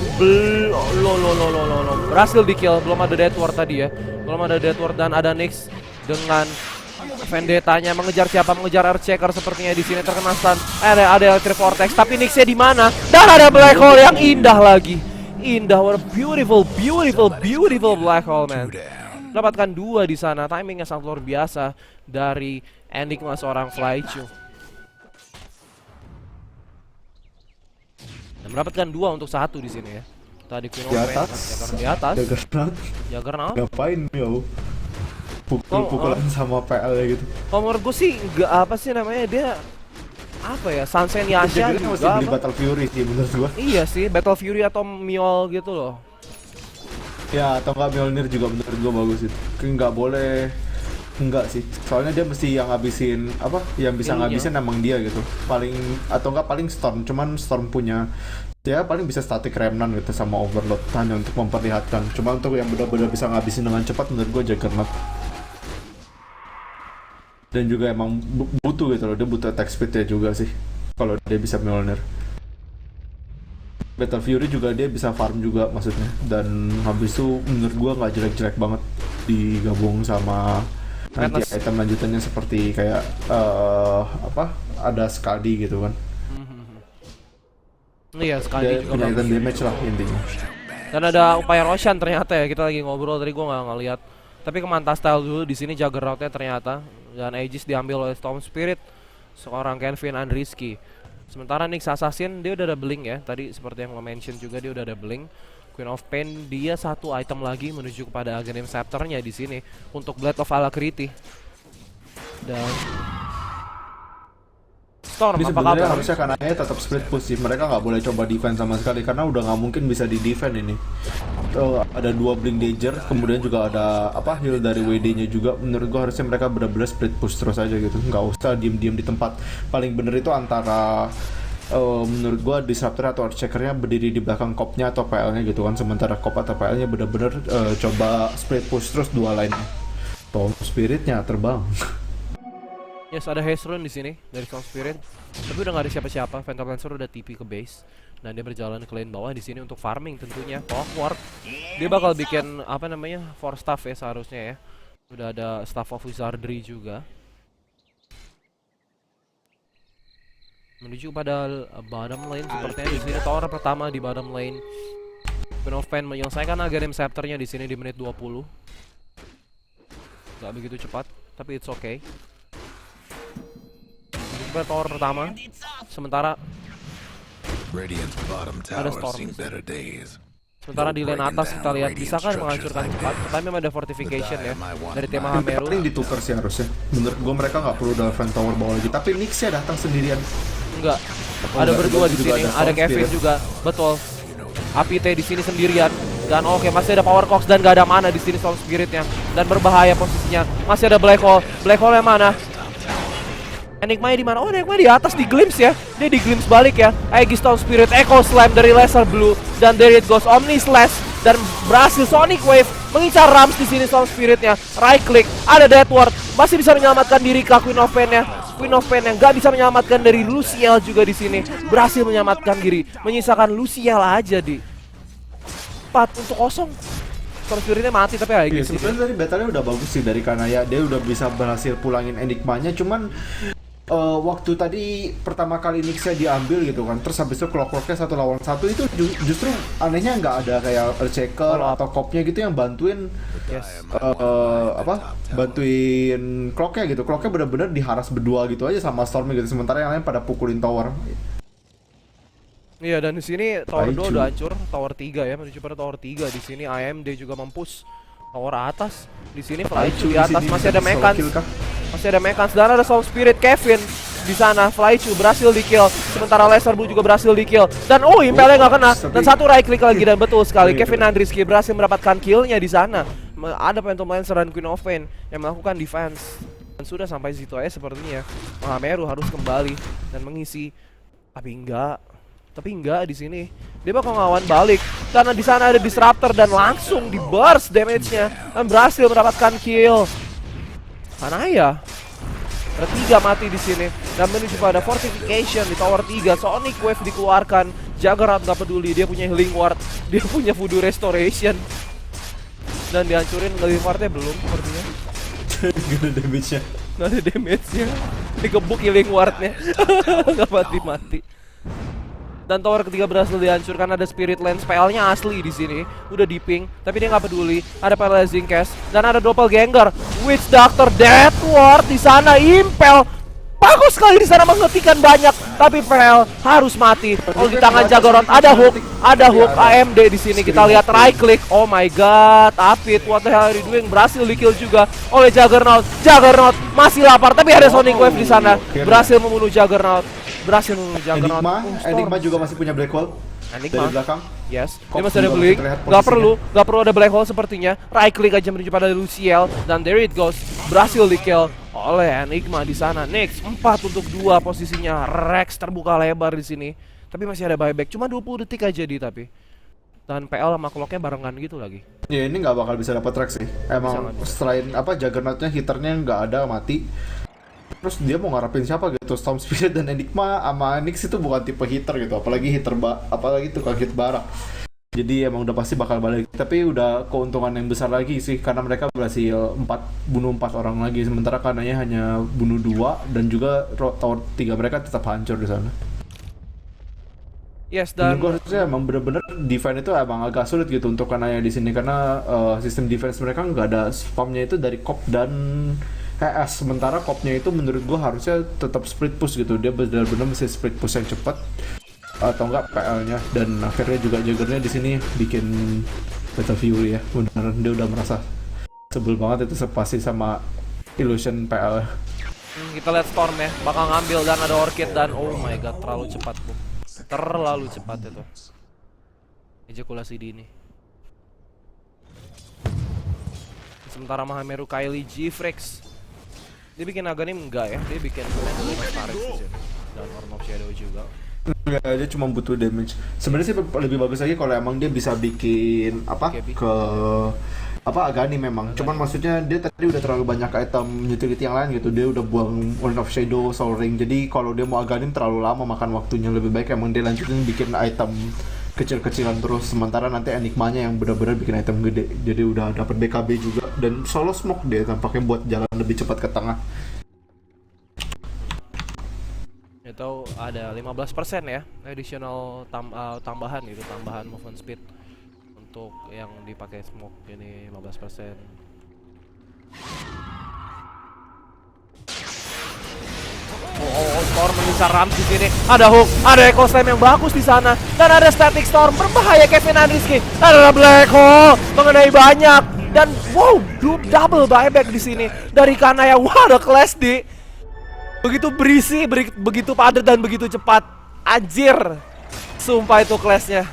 B: berhasil di kill. Belum ada Death Ward tadi ya. Belum ada Death Ward dan ada Nyx dengan Vendetta-nya mengejar siapa? Mengejar Earthshaker sepertinya di sini terkena stun. Ada Electric Vortex, tapi Nyx-nya di mana? Dan ada Black Hole yang indah lagi. Indah, what a beautiful Black Hole, man. Mendapatkan 2 di sana. Timingnya sangat luar biasa dari Enigma seorang Flychu. Dan mendapatkan 2 untuk 1 di sini ya. Tadi Queen
C: Di
B: of
C: atas.
B: Pain di atas. Juggernaut.
C: Ngapain yo? Pukul-pukulan sama PL gitu.
B: Kalau menurut gue sih nggak apa sih namanya dia apa ya, Sansen Yasha
C: Jadi masih
B: juga
C: beli
B: apa?
C: Battle Fury sih menurut gua.
B: Iya sih, Battle Fury atau Mjolnir gitu loh.
C: Ya atau nggak Mjolnir juga menurut gua bagus itu. Nggak boleh. Enggak sih, soalnya dia mesti yang ngabisin apa? Yang bisa
B: Ininya.
C: ngabisin emang dia gitu. Paling atau enggak paling Storm, cuman Storm punya ya paling bisa static remnant gitu sama Overload hanya untuk memperlihatkan. Cuma untuk yang benar-benar bisa ngabisin dengan cepat menurut gua Juggernaut. Dan juga emang butuh gitu loh, dia butuh attack speed-nya juga sih kalau dia bisa Mjolnir. Battle Fury juga dia bisa farm juga maksudnya, dan habis itu menurut gua nggak jelek-jelek banget digabung sama nanti
B: Madness.
C: item lanjutannya seperti kayak apa ada Skadi gitu kan.
B: Iya, sekali
C: Dia
B: juga
C: punya
B: bagus.
C: item damage lah intinya.
B: Dan ada upaya Roshan ternyata ya, kita lagi ngobrol tadi gua nggak ngeliat. Tapi ke Manta Style dulu di sini Juggernautnya ternyata, dan Aegis diambil oleh Storm Spirit seorang Kevin Andriski. Sementara Nyx Assassin dia udah ada blink ya, tadi seperti yang lo mention juga dia udah ada blink. Queen of Pain dia 1 item lagi menuju kepada Aghanim Scepter-nya di sini untuk Blade of Alacrity. Dan Storm
C: Ini
B: apa
C: sebenarnya
B: kabar?
C: harusnya Kanaya tetap split push sih. Mereka nggak boleh coba defense sama sekali karena udah nggak mungkin bisa di defend ini. Tuh, ada 2 Blink Danger, kemudian juga ada apa heal dari WD-nya juga. Menurut gua harusnya mereka benar-benar split push terus aja gitu. Nggak usah diem-diem di tempat. Paling bener itu antara menurut gua Disruptor atau Earthshaker-nya berdiri di belakang Cop-nya atau PL-nya gitu kan. Sementara Cop atau PL-nya bener-bener coba split push terus 2 line-nya. Storm Spirit-nya terbang.
B: Yes, ada Hezron di sini dari Storm Spirit. Tapi udah nggak ada siapa-siapa. Phantom Lancer udah TP ke base dan dia berjalan ke lane bawah di sini untuk farming tentunya. Clockwork. Dia bakal bikin apa namanya? Force staff ya seharusnya ya. Udah ada Staff of Wizardry juga. Menuju pada bottom lane sepertinya di sini tower pertama di bottom lane. Queen of Pain menyelesaikan Aghanim Scepter-nya di sini di menit 20. Gak begitu cepat, tapi it's okay. Menuju tower pertama. Sementara
A: Radiant's bottom
B: Ada
A: tower
B: storm
A: seen
B: di sini.
A: better days.
B: Sementara di lane atas kita lihat bisa kan menghancurkan cepat. Tapi memang ada fortification ya dari tim Hameru.
C: Paling ditukar sih harusnya. Menurut gua mereka nggak perlu Dolphin Tower bawah lagi. Tapi Nyx-nya datang sendirian.
B: Enggak. Ada
C: enggak,
B: berdua di
C: juga
B: sini.
C: ada
B: Ada
C: Storm
B: Kevin
C: Spirit.
B: juga. Betul. Apite di sini sendirian. Dan oke, masih ada Power Cox dan gak ada mana di sini Storm Spirit-nya. Dan berbahaya posisinya. Masih ada Black Hole. Black Hole yang mana? Enigma-nya di mana? Oh, Enigma di atas di glimpse ya. Dia di glimpse balik ya. Aegis Storm Spirit, Echo Slam dari Lesser Blue, dan there it goes Omni Slash, dan berhasil Sonic Wave mengincar Rams di sini Storm Spirit-nya. Right click, ada Deathward, masih bisa menyelamatkan diri ke Queen of Pain-nya. Queen of Pain yang gak bisa menyelamatkan dari Luciel juga di sini. Berhasil menyelamatkan diri, menyisakan Luciel aja di 4-0. Storm Spirit-nya mati tapi
C: Iya,
B: Aegis sih.
C: sebenarnya dari battle-nya udah bagus sih dari Kanaya. Dia udah bisa berhasil pulangin Enigma-nya. Cuman waktu tadi pertama kali Nyx-nya diambil gitu kan, terus habis itu Clockwork-nya 1 lawan 1 itu justru anehnya nggak ada kayak Earthshaker atau Cop-nya gitu yang bantuin
B: Yes.
C: bantuin Clock-nya gitu. Clock-nya bener-bener diharas berdua gitu aja sama Storm gitu, sementara yang lain pada pukulin tower.
B: Iya, dan di sini tower 2
C: Flychu.
B: udah hancur, tower 3 ya, menuju pada tower 3 di sini AMD juga mempush tower atas. Di sini Flychu di atas masih ada Mekans. Masih ada Mekans dan ada Storm Spirit Kevin di sana. Flychu berhasil di kill, sementara Lesser Blue juga berhasil di kill. Dan Impelnya nggak kena dan satu right click lagi dan betul sekali Kevin Andriski berhasil mendapatkan killnya di sana. Ada Phantom Lancer dan Queen of Pain yang melakukan defense. Dan sudah sampai situ aja sepertinya. Hameru harus kembali dan mengisi. Tapi enggak di sini. Dia bakal ngelawan balik karena di sana ada Disruptor dan langsung di burst damage-nya dan berhasil mendapatkan kill. Kanaya ada 3 mati di sini dan menuju pada fortification di tower 3. Sonic Wave dikeluarkan. Juggernaut nggak peduli, dia punya healing ward, dia punya voodoo restoration. Dan dihancurin healing wardnya belum sepertinya.
C: Gak ada damage-nya.
B: Nggak ada damage-nya. Dikebuk healing wardnya. Nggak mati-mati. Dan tower ketiga berhasil dihancurkan. Ada Spirit Lens, PL-nya asli di sini. Udah di ping, tapi dia nggak peduli. Ada Paralyzing Cast dan ada Doppelganger. Witch Doctor, Deathward di sana. Impel bagus sekali di sana menghentikan banyak, tapi PL harus mati. Oh, di tangan Jaggernaut ada hook AMD di sini. Kita lihat right click. Oh my god, Apit, what the hell are you doing? Berhasil di kill juga oleh Jaggernaut. Jaggernaut masih lapar, tapi ada Sonic Wave di sana. Berhasil membunuh Jaggernaut.
C: Enigma juga masih punya Black Hole dari belakang.
B: Yes, dia masih ada Blink. Gak perlu ada Black Hole sepertinya. Right click aja menuju pada Luciel dan there it goes. Berhasil di kill oleh Enigma di sana. Next 4 untuk 2 posisinya. Rex terbuka lebar di sini. Tapi masih ada buyback. Cuma 20 detik aja tapi. Dan PL sama clocknya barengan gitu lagi.
C: Ya ini nggak bakal bisa dapat Rex sih. Emang selain Juggernautnya hitternya nggak ada, mati. Terus dia mau ngarepin siapa gitu? Storm Spirit dan Enigma sama Nyx itu bukan tipe hitter gitu, apalagi tukang hit barak. Jadi emang udah pasti bakal balik. Tapi udah keuntungan yang besar lagi sih, karena mereka berhasil bunuh 4 orang lagi, sementara kanannya hanya bunuh 2 dan juga tower 3 mereka tetap hancur di sana.
B: Yes, dan
C: gue harusnya emang bener-bener defense itu emang agak sulit gitu untuk kanannya di sini, karena sistem defense mereka nggak ada spamnya itu dari Cop dan ES, sementara Copnya itu menurut gue harusnya tetap split push gitu. Dia benar-benar mesti split push yang cepat atau enggak PL-nya, dan akhirnya juga Jaggernya di sini bikin Beta Fury ya. Beneran dia udah merasa sebel banget itu sepasi sama Illusion PL.
B: Kita lihat Storm ya, bakal ngambil dan ada Orchid dan oh my god, terlalu cepat bu. Terlalu cepat itu. Ejakulasi dini. Sementara Mahameru Kylie G-Frex. Dia bikin Aghanim enggak ya, dia bikin Mastarex di sini. Dan Horn of Shadow juga.
C: Enggak, dia cuma butuh damage. Sebenarnya sih lebih bagus lagi kalau emang dia bisa bikin Aghanim memang. Cuman maksudnya dia tadi udah terlalu banyak item utility yang lain gitu. Dia udah buang Horn of Shadow, Soul Ring. Jadi kalau dia mau Aghanim terlalu lama makan waktunya. Lebih baik emang dia lanjutin bikin item kecil-kecilan terus, sementara nanti Enigmanya yang benar-benar bikin item gede. Jadi udah dapat BKB juga dan solo smoke dia tampaknya buat jalan lebih cepat ke tengah.
B: Itu ada 15% ya additional tambahan gitu, tambahan movement speed untuk yang dipakai smoke ini 15%. Storm mengincar Rams di sini. Ada hook, ada Echo Slam yang bagus di sana, dan ada Static Storm berbahaya Kevin Andriski. Ada Black Hole mengenai banyak dan wow, double buyback di sini dari Kanaya. Wah, ada Clash D. Begitu berisi, begitu padat dan begitu cepat. Anjir. Sumpah itu Clash-nya.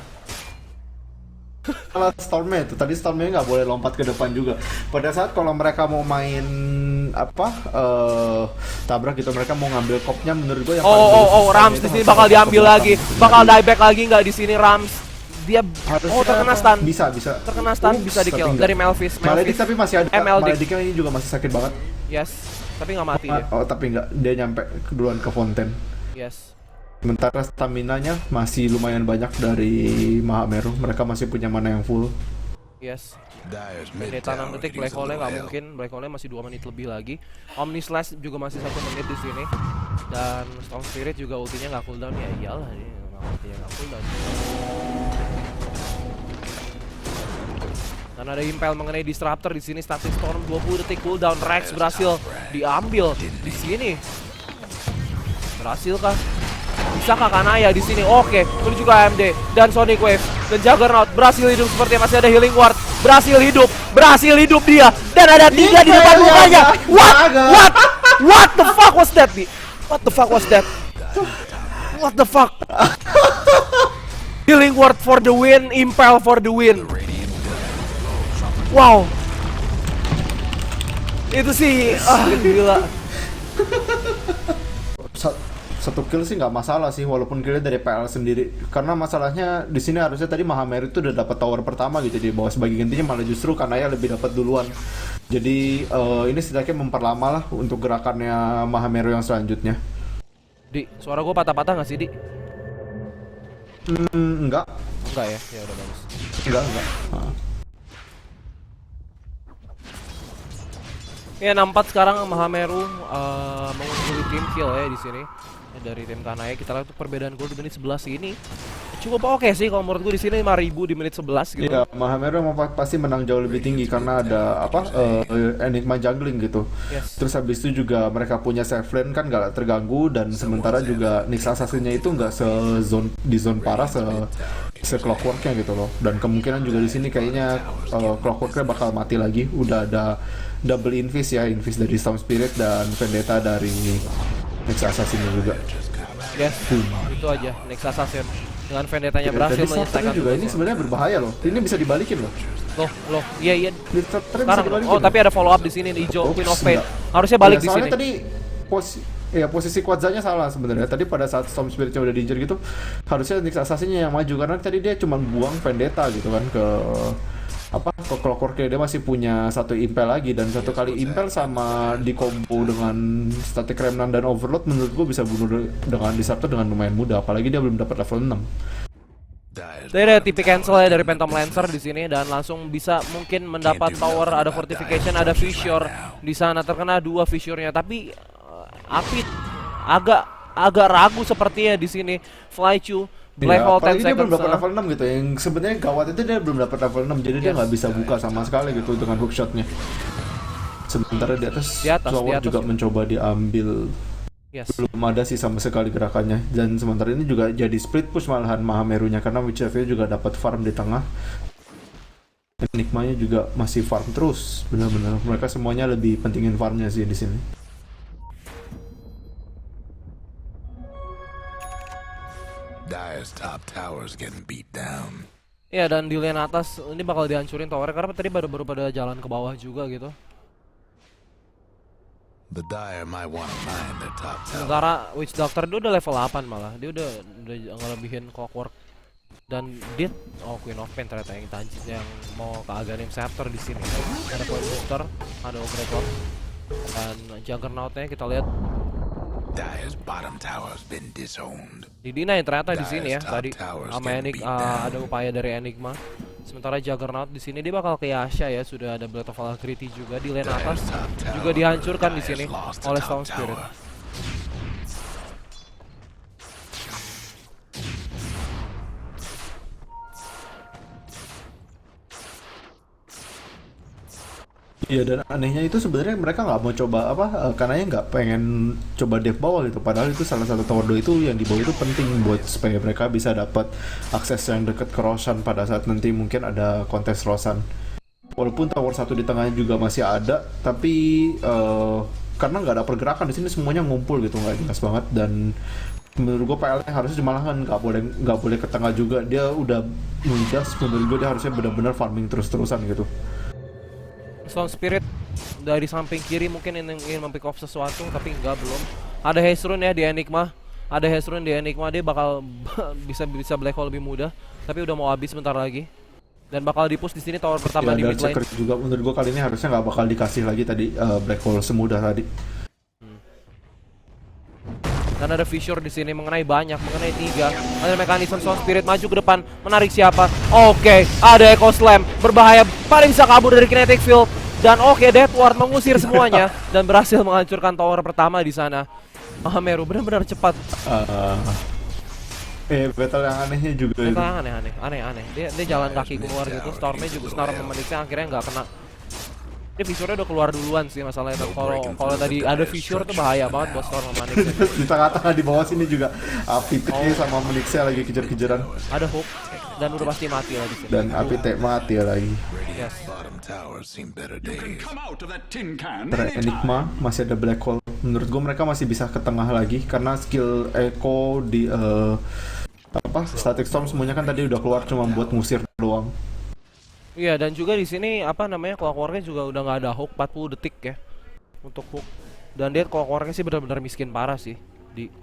C: Kalau Stormnya itu tadi Stormnya nggak boleh lompat ke depan juga. Pada saat kalau mereka mau main tabrak gitu, mereka mau ngambil Copnya, menurut gue yang
B: Rams di sini bakal diambil lagi, bakal dieback lagi nggak di sini Rams? Dia terkena stun.
C: Bisa.
B: Terkena stun, bisa di kill dari Melvis.
C: Maledict tapi masih ada. Maledictnya ini juga masih sakit banget.
B: Yes, tapi nggak mati dia.
C: Tapi nggak, dia nyampe duluan ke Fontaine.
B: Yes.
C: Sementara staminanya masih lumayan banyak dari Mahameru. Mereka masih punya mana yang full.
B: Yes. Menit 6 detik, Black Hole-nya nggak mungkin. Black Hole-nya masih 2 menit lebih lagi. Omni Slash juga masih 1 menit di sini. Dan Storm Spirit juga ultinya nggak cooldown ya. Iyalah, ini ultinya nggak cooldown. Dan ada Impel mengenai Disruptor di sini. Static Storm 20 detik cooldown. Rex berhasil diambil di sini. Berhasil kah? Bisakah Kanaya di sini? Oke, menuju ke AMD dan Sonic Wave dan Juggernaut berhasil hidup, seperti masih ada Healing Ward. Berhasil hidup dia, dan ada 3 di depan mukanya. What the fuck was that? What the fuck? Healing Ward for the win, Impel for the win. Wow. Itu sih gila.
C: Satu kill sih nggak masalah sih, walaupun killnya dari PL sendiri. Karena masalahnya di sini harusnya tadi Mahameru itu udah dapat tower pertama gitu di bawah, sebagai gantinya malah justru Kanaya lebih dapat duluan. Jadi ini setidaknya memperlama lah untuk gerakannya Mahameru yang selanjutnya.
B: Di, suara gue patah-patah nggak sih, Di?
C: Enggak
B: ya, ya udah bagus.
C: Enggak.
B: Ya, 64 sekarang Mahameru mengungguli tim kill ya di sini. dari tim Kanaya. Kita lihat untuk perbedaan gol di menit 11 ini cukup oke sih kalau menurut gue di sini 5.000 di menit 11 gitu.
C: Iya, Mahamero emang pasti menang jauh lebih tinggi karena ada Enigma jungling gitu.
B: Yes.
C: Terus habis itu juga mereka punya safe lane kan nggak terganggu dan sementara juga Nyx Assassin-nya itu nggak di zone parah se Clockwork-nya gitu loh. Dan kemungkinan juga di sini kayaknya Clockwork-nya bakal mati lagi. Udah ada double invis ya, invis dari Storm Spirit dan Vendetta dari Nyx Assassin-nya juga.
B: Yes, itu aja Nyx Assassin dengan Vendetta-nya berhasil
C: Jadi
B: menyelesaikan
C: Starternya juga ini sebenarnya berbahaya loh. Ini bisa dibalikin loh.
B: Loh, iya.
C: Starternya
B: Sekarang,
C: bisa dibalikin
B: oh
C: loh.
B: tapi ada follow up di sini di hijau
C: Oops,
B: Queen of Fate.
C: enggak.
B: Harusnya balik
C: Ya,
B: di
C: soalnya
B: sini.
C: tadi posisi Quadzanya salah sebenarnya. Tadi pada saat Storm Spirit-nya udah diinjur gitu, harusnya Nyx Assassin-nya yang maju karena tadi dia cuma buang Vendetta gitu kan ke Clockwork-nya. Dia masih punya satu impel lagi dan satu kali impel sama di combo dengan Static Remnant dan Overload menurut gua bisa bunuh dengan Disruptor dengan lumayan mudah, apalagi dia belum dapat level 6.
B: Jadi ada TP cancel ya dari Phantom Lancer di sini dan langsung bisa mungkin mendapat tower, ada fortification, ada fissure di sana, terkena 2 fissure-nya. Tapi Apit agak ragu sepertinya di sini. Flychu Black Hole 10
C: apalagi dia belum
B: seconds.
C: dapat level 6 gitu. Yang sebenarnya gawat itu dia belum dapat level 6, jadi dia nggak bisa buka sama sekali gitu dengan hookshotnya. Sementara di atas Flower juga mencoba diambil.
B: Yes.
C: Belum ada sih sama sekali gerakannya. Dan sementara ini juga jadi split push malahan Mahamerunya karena Witchave juga dapat farm di tengah. Enigmanya juga masih farm terus. Benar-benar mereka semuanya lebih pentingin farmnya sih di sini.
A: Dire's top tower's getting beat down.
B: Ya dan di lane atas ini bakal dihancurin towernya karena tadi baru pada jalan ke bawah juga gitu.
A: The Dire might want to mine their top tower.
B: Sementara Witch Doctor dia udah level 8 malah. Dia udah ngelebihin Clockwork. Dan dia Queen of Pain ternyata yang mau ke Aghanim Scepter di sini. Ada Point Booster, ada Operator dan Juggernaut-nya kita lihat
A: Dire's bottom tower's been disowned.
B: didinai ternyata di sini ya tadi sama ada upaya dari Enigma. Sementara Juggernaut di sini dia bakal ke Yasha ya, sudah ada Blade of Alacrity juga di lane atas juga dihancurkan di sini oleh Storm Spirit.
C: Iya, dan anehnya itu sebenarnya mereka nggak mau coba karena nggak pengen coba dev bawah gitu. Padahal itu salah satu tower 2 itu yang di bawah itu penting buat supaya mereka bisa dapat akses yang dekat ke Roshan pada saat nanti mungkin ada kontes Roshan. Walaupun tower 1 di tengahnya juga masih ada, tapi karena nggak ada pergerakan di sini semuanya ngumpul gitu, nggak jelas banget. Dan menurut gue PL harusnya malahan nggak boleh ke tengah juga. Dia udah nunjas, menurut gue dia harusnya benar-benar farming terus-terusan gitu.
B: Storm Spirit dari samping kiri mungkin ingin mempick off sesuatu tapi belum. Ada Hezrun ya di Enigma. Ada Hezrun di Enigma, dia bakal bisa Black Hole lebih mudah, tapi udah mau habis sebentar lagi. Dan bakal di-push di sini tower pertama di mid lane.
C: Juga menurut gua kali ini harusnya nggak bakal dikasih lagi tadi Black Hole semudah tadi.
B: Dan ada fissure di sini mengenai 3. Ada mekanisme Storm Spirit maju ke depan, menarik siapa? Oke, ada Echo Slam berbahaya, paling bisa kabur dari Kinetic Field. Dan Death Ward mengusir semuanya dan berhasil menghancurkan tower pertama di sana. Mahameru benar-benar cepat.
C: Battle yang anehnya juga itu.
B: Battle yang aneh. Dia jalan kaki keluar gitu. Stormnya juga Storm memeniknya akhirnya nggak kena. Dia fissure-nya udah keluar duluan sih masalahnya. Kalau tadi ada fissure tuh bahaya banget buat Storm sama Manix.
C: Di tengah-tengah di bawah sini juga Apite sama Manixnya lagi kejar-kejaran.
B: Ada hook dan udah pasti mati lah di sini.
C: Dan Apite mati lagi.
B: Yes.
A: Bottom tower's seen better days.
C: Enigma masih ada Black Hole. Menurut gue mereka masih bisa ke tengah lagi karena skill Echo di Static Storm semuanya kan tadi udah keluar cuma buat ngusir doang.
B: Iya, dan juga di sini Clockwork-nya juga udah nggak ada hook 40 detik ya untuk hook. Dan dia Clockwork-nya sih benar-benar miskin parah sih di.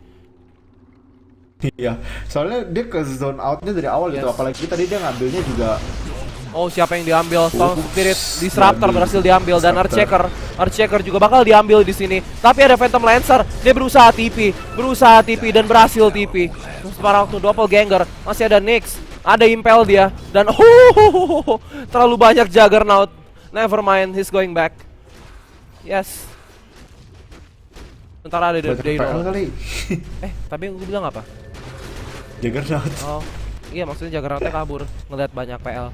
C: Iya, soalnya dia ke zone out-nya dari awal gitu, apalagi tadi dia ngambilnya juga.
B: Oh, siapa yang diambil? Storm Spirit Disruptor berhasil diambil dan Earthshaker juga bakal diambil di sini. Tapi ada Phantom Lancer, dia berusaha TP dan berhasil TP. Terus pada waktu Doppelganger masih ada Nyx, ada Impel dia dan terlalu banyak Juggernaut. Never mind, he's going back. Yes. Sementara ada
C: Banyak PL
B: Daylo.
C: kali.
B: Tapi gue bilang apa?
C: Juggernaut.
B: Oh, iya maksudnya Juggernautnya kabur ngeliat banyak PL.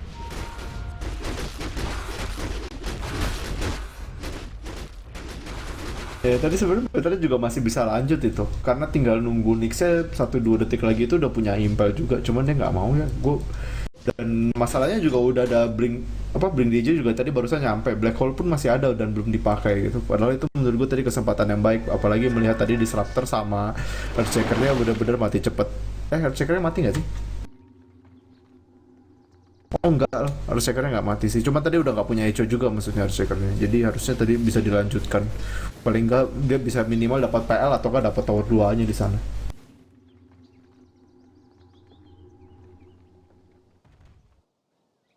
C: Ya tadi sebenarnya betternya juga masih bisa lanjut itu, karena tinggal nunggu Nixnya 1-2 detik lagi itu udah punya impel juga, cuman dia nggak mau ya. Dan masalahnya juga udah ada Blink DJ juga tadi barusan nyampe, Black Hole pun masih ada dan belum dipakai gitu. Padahal itu menurut gue tadi kesempatan yang baik, apalagi melihat tadi Disruptor sama Earthshaker-nya bener-bener mati cepet. Earthshaker-nya mati nggak sih? Oh enggak loh, Earthshaker-nya nggak mati sih. Cuma tadi udah nggak punya echo juga maksudnya Earthshaker-nya. Jadi harusnya tadi bisa dilanjutkan. Paling nggak dia bisa minimal dapat PL atau nggak dapat tower 2-nya di sana.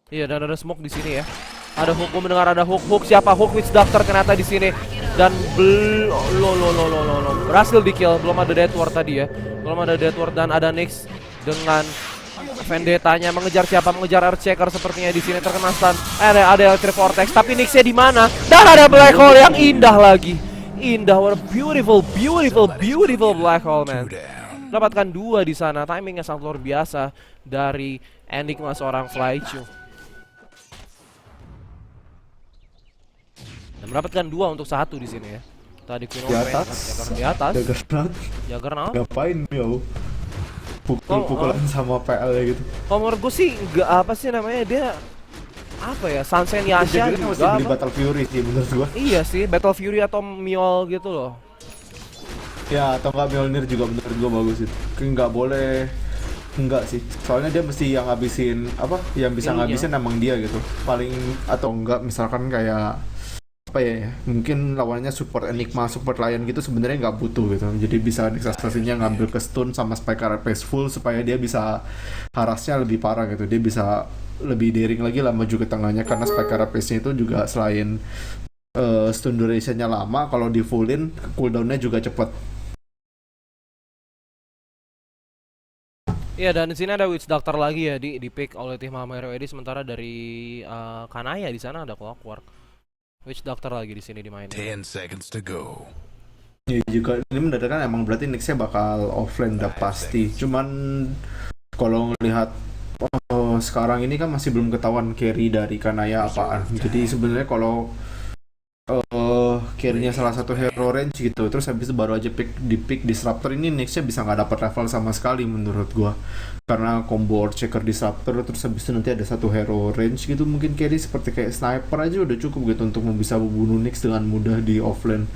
B: Iya, dan ada smoke di sini ya. Ada hook, gue mendengar ada hook. Siapa? Hook Witch Doctor ternyata di sini. Dan berhasil di kill. Belum ada Death Ward tadi ya. Belum ada Death Ward dan ada Nyx dengan Vendetta-nya mengejar siapa? Mengejar Earthshaker sepertinya di sini terkena stun. Ada Electric Vortex, tapi Nyx-nya di mana? Dan ada Black Hole yang indah lagi. Indah, what a beautiful Black Hole, man. Dapatkan 2 di sana. Timingnya sangat luar biasa dari Enigma seorang Flychu. Dan mendapatkan 2 untuk 1 di sini ya. Tadi Queen of Pain di atas. Juggernaut.
C: Ngapain yo? Pukul-pukulan sama PL ya gitu.
B: Kalau menurut gue sih nggak apa sih namanya, dia apa ya, Sansen Yasha
C: Dia
B: juga
C: mesti beli
B: apa?
C: Battle Fury sih menurut gua.
B: Iya sih, Battle Fury atau Mjolnir gitu loh.
C: Ya atau nggak Mjolnir juga menurut gua bagus itu. Nggak boleh. Enggak sih, soalnya dia mesti yang ngabisin apa, yang bisa
B: Ininya.
C: ngabisin emang dia gitu. Paling atau enggak misalkan kayak apa ya, mungkin lawannya support Enigma, support Lion gitu sebenarnya nggak butuh gitu. Jadi bisa Nyx Assassin-nya ngambil ke stun sama Spike Carapace full supaya dia bisa harasnya lebih parah gitu. Dia bisa lebih daring lagi lah maju ke tengahnya, karena Spike Carapace-nya itu juga selain stun duration-nya lama, kalau di fullin cooldown-nya juga cepet.
B: Iya, dan di sini ada Witch Doctor lagi ya di pick oleh tim Hammer Ready, sementara dari Kanaya di sana ada Clockwork. Witch Doctor lagi di sini dimainin.
A: 10 seconds to go.
C: Ya juga ini mendadak emang berarti Nyx-nya bakal offline udah pasti. Cuman kalau ngelihat sekarang ini kan masih belum ketahuan carry dari Kanaya apaan. Jadi sebenarnya kalau carry-nya salah satu hero range gitu, terus habis itu baru aja pick Disruptor, ini Nyx-nya bisa nggak dapat level sama sekali menurut gua. Karena combo Earthshaker Disruptor terus habis itu nanti ada satu hero range gitu, mungkin carry seperti kayak sniper aja udah cukup gitu untuk bisa membunuh Nyx dengan mudah di offlane.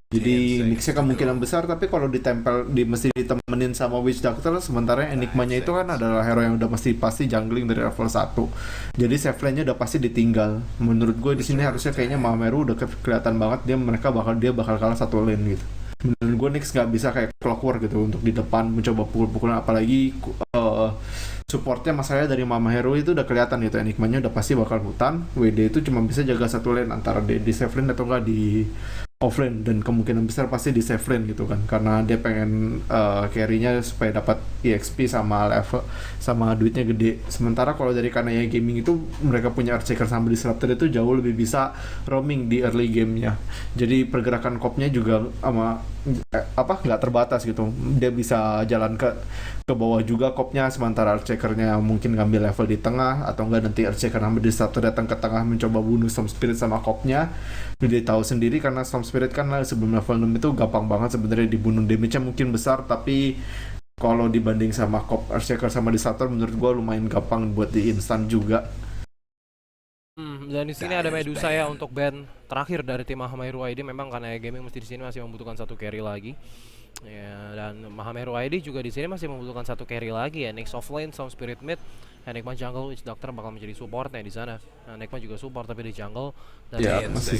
C: Jadi Nyx-nya kemungkinan besar, tapi kalau mesti ditemenin sama Witch Doctor, sementara Enigma-nya itu kan adalah hero yang udah pasti jungling dari level 1. Jadi save lane-nya udah pasti ditinggal. Menurut gue di sini harusnya kayaknya Mameru udah kelihatan banget dia bakal kalah satu lane gitu. Menurut gue Nyx nggak bisa kayak Clockwork gitu untuk di depan mencoba pukul-pukulan, apalagi supportnya masalahnya dari Mama Hero itu udah kelihatan gitu. Enigma-nya udah pasti bakal hutan. WD itu cuma bisa jaga satu lane antara di save lane atau enggak di offlane, dan kemungkinan besar pasti di save lane gitu kan, karena dia pengen carry-nya supaya dapat EXP sama level sama duitnya gede. Sementara kalau dari Kanaya Gaming itu mereka punya Earthshaker sama Disruptor itu jauh lebih bisa roaming di early game-nya. Jadi pergerakan kopnya juga sama nggak terbatas gitu. Dia bisa jalan ke bawah juga kopnya, sementara Earthshaker-nya mungkin ngambil level di tengah, atau enggak nanti Earthshaker sama Disruptor datang ke tengah mencoba bunuh Storm Spirit sama kopnya. Dia tahu sendiri karena Storm Spirit kan sebelum level 6 itu gampang banget sebenarnya dibunuh, damage-nya mungkin besar, tapi kalau dibanding sama Cop Earthshaker sama Disruptor menurut gua lumayan gampang buat di instan juga.
B: Dan di sini ada Medusa ya untuk band terakhir dari tim Mahameru ID. Memang karena Gaming mesti di sini masih membutuhkan satu carry lagi. Ya, dan Mahameru ID juga di sini masih membutuhkan satu carry lagi ya. Nyx offlane, Storm Spirit mid, Enigma jungle, Witch Doctor bakal menjadi supportnya di sana. Nah, Enigma juga support tapi di jungle. Dan
C: Ya masih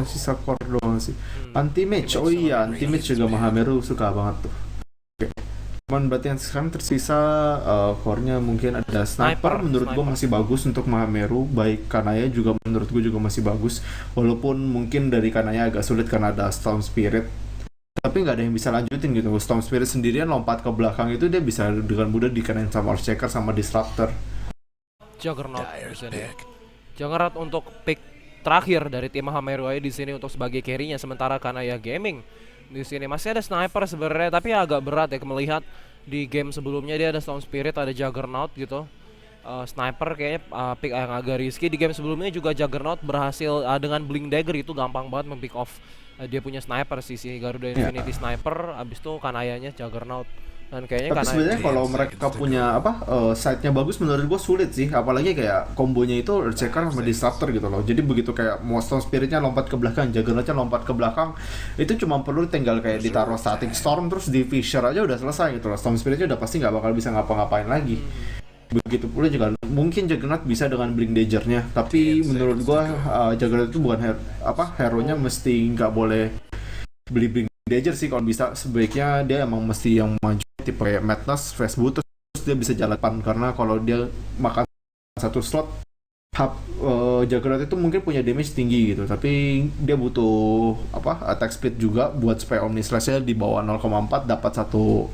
C: sisa core doang sih. Anti-match, oh iya anti-match juga Mahameru suka banget tuh. Oke. Cuman berarti yang sekarang tersisa core-nya mungkin ada sniper. Menurut gue masih bagus untuk Mahameru. Baik Kanaya juga menurut gue juga masih bagus. Walaupun mungkin dari Kanaya agak sulit karena ada Storm Spirit, tapi nggak ada yang bisa lanjutin gitu. Storm Spirit sendirian lompat ke belakang itu dia bisa dengan mudah dikenain sama Earthshaker sama Disruptor.
B: Juggernaut di sini ya. Juggernaut untuk pick terakhir dari tim Mahameru ID di sini untuk sebagai carry-nya, sementara Kanaya Gaming Di sini masih ada sniper sebenarnya, tapi agak berat ya melihat di game sebelumnya dia ada Storm Spirit, ada Juggernaut gitu. Sniper kayaknya pick yang agak risky. Di game sebelumnya juga Juggernaut berhasil dengan Blink Dagger itu gampang banget mempick off dia punya sniper si Garuda Infinity Sniper, abis itu Kanayanya Juggernaut. Dan kayaknya
C: Tapi sebenarnya kalau mereka punya side-nya bagus menurut gue sulit sih, apalagi kayak kombonya itu Earthshaker sama Disruptor gitu loh. Jadi begitu kayak Monster Spirit-nya lompat ke belakang, Juggernaut-nya lompat ke belakang, itu cuma perlu tinggal kayak ditaruh Static Storm terus di Fissure aja udah selesai gitu loh. Storm Spirit-nya udah pasti nggak bakal bisa ngapa-ngapain lagi. Begitu pula juga mungkin Juggernaut bisa dengan Blink Dagger-nya, tapi menurut gue Juggernaut itu bukan hero-nya mesti nggak boleh beli Blink Dagger sih. Kalau bisa sebaiknya dia emang mesti yang maju tipe kayak Madness, Facebook, terus dia bisa jalan depan, karena kalau dia makan satu slot Juggernaut itu mungkin punya damage tinggi gitu, tapi dia butuh attack speed juga buat supaya Omni Slash-nya di bawah 0,4 dapat satu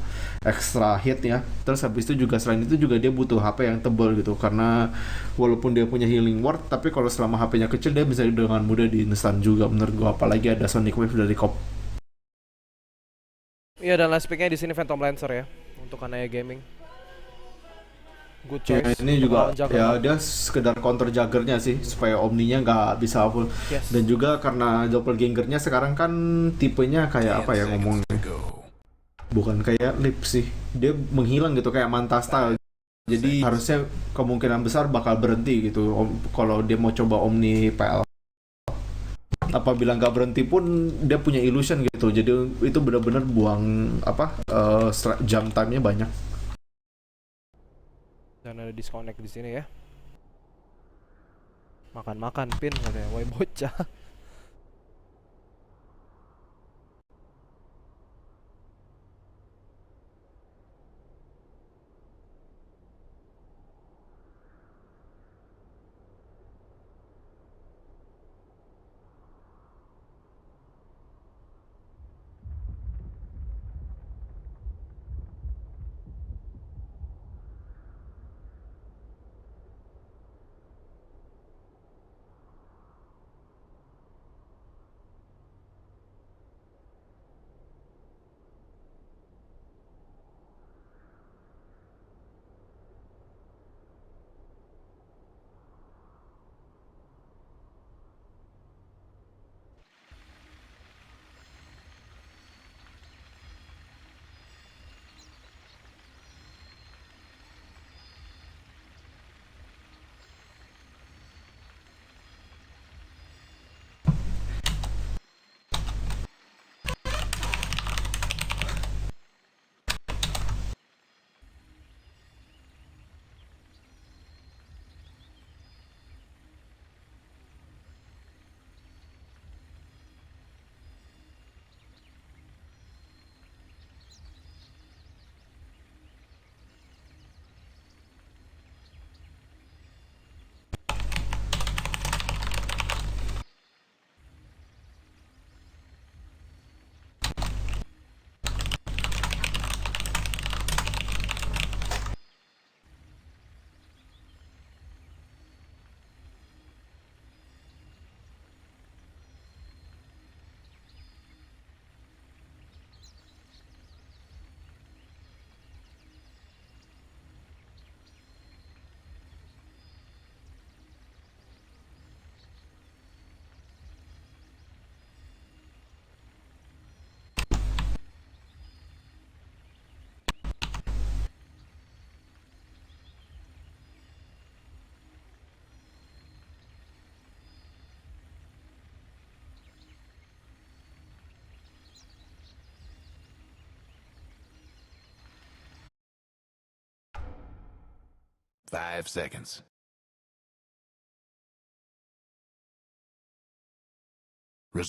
C: extra hit ya. Terus habis itu juga selain itu juga dia butuh HP yang tebal gitu, karena walaupun dia punya healing ward, tapi kalau selama HP-nya kecil dia bisa dengan mudah di instant juga menurut gua, apalagi ada Sonic Wave dari Cop.
B: Iya, dan last pick-nya di sini Phantom Lancer ya untuk Kanaya Gaming. Good choice.
C: Ya, ini juga ya dia sekedar counter Juggernya sih supaya Omninya nggak bisa full.
B: Yes.
C: Dan juga karena Doppelgangernya sekarang kan tipenya kayak apa ya ngomongnya, bukan kayak Lip sih, dia menghilang gitu kayak Manta style. Jadi harusnya kemungkinan besar bakal berhenti gitu kalau dia mau coba Omni PL. Apabila nggak berhenti pun dia punya illusion gitu, jadi itu benar-benar buang jam time-nya banyak.
B: Dan ada disconnect di sini ya. Makan pin katanya, woi bocah.
A: Five seconds.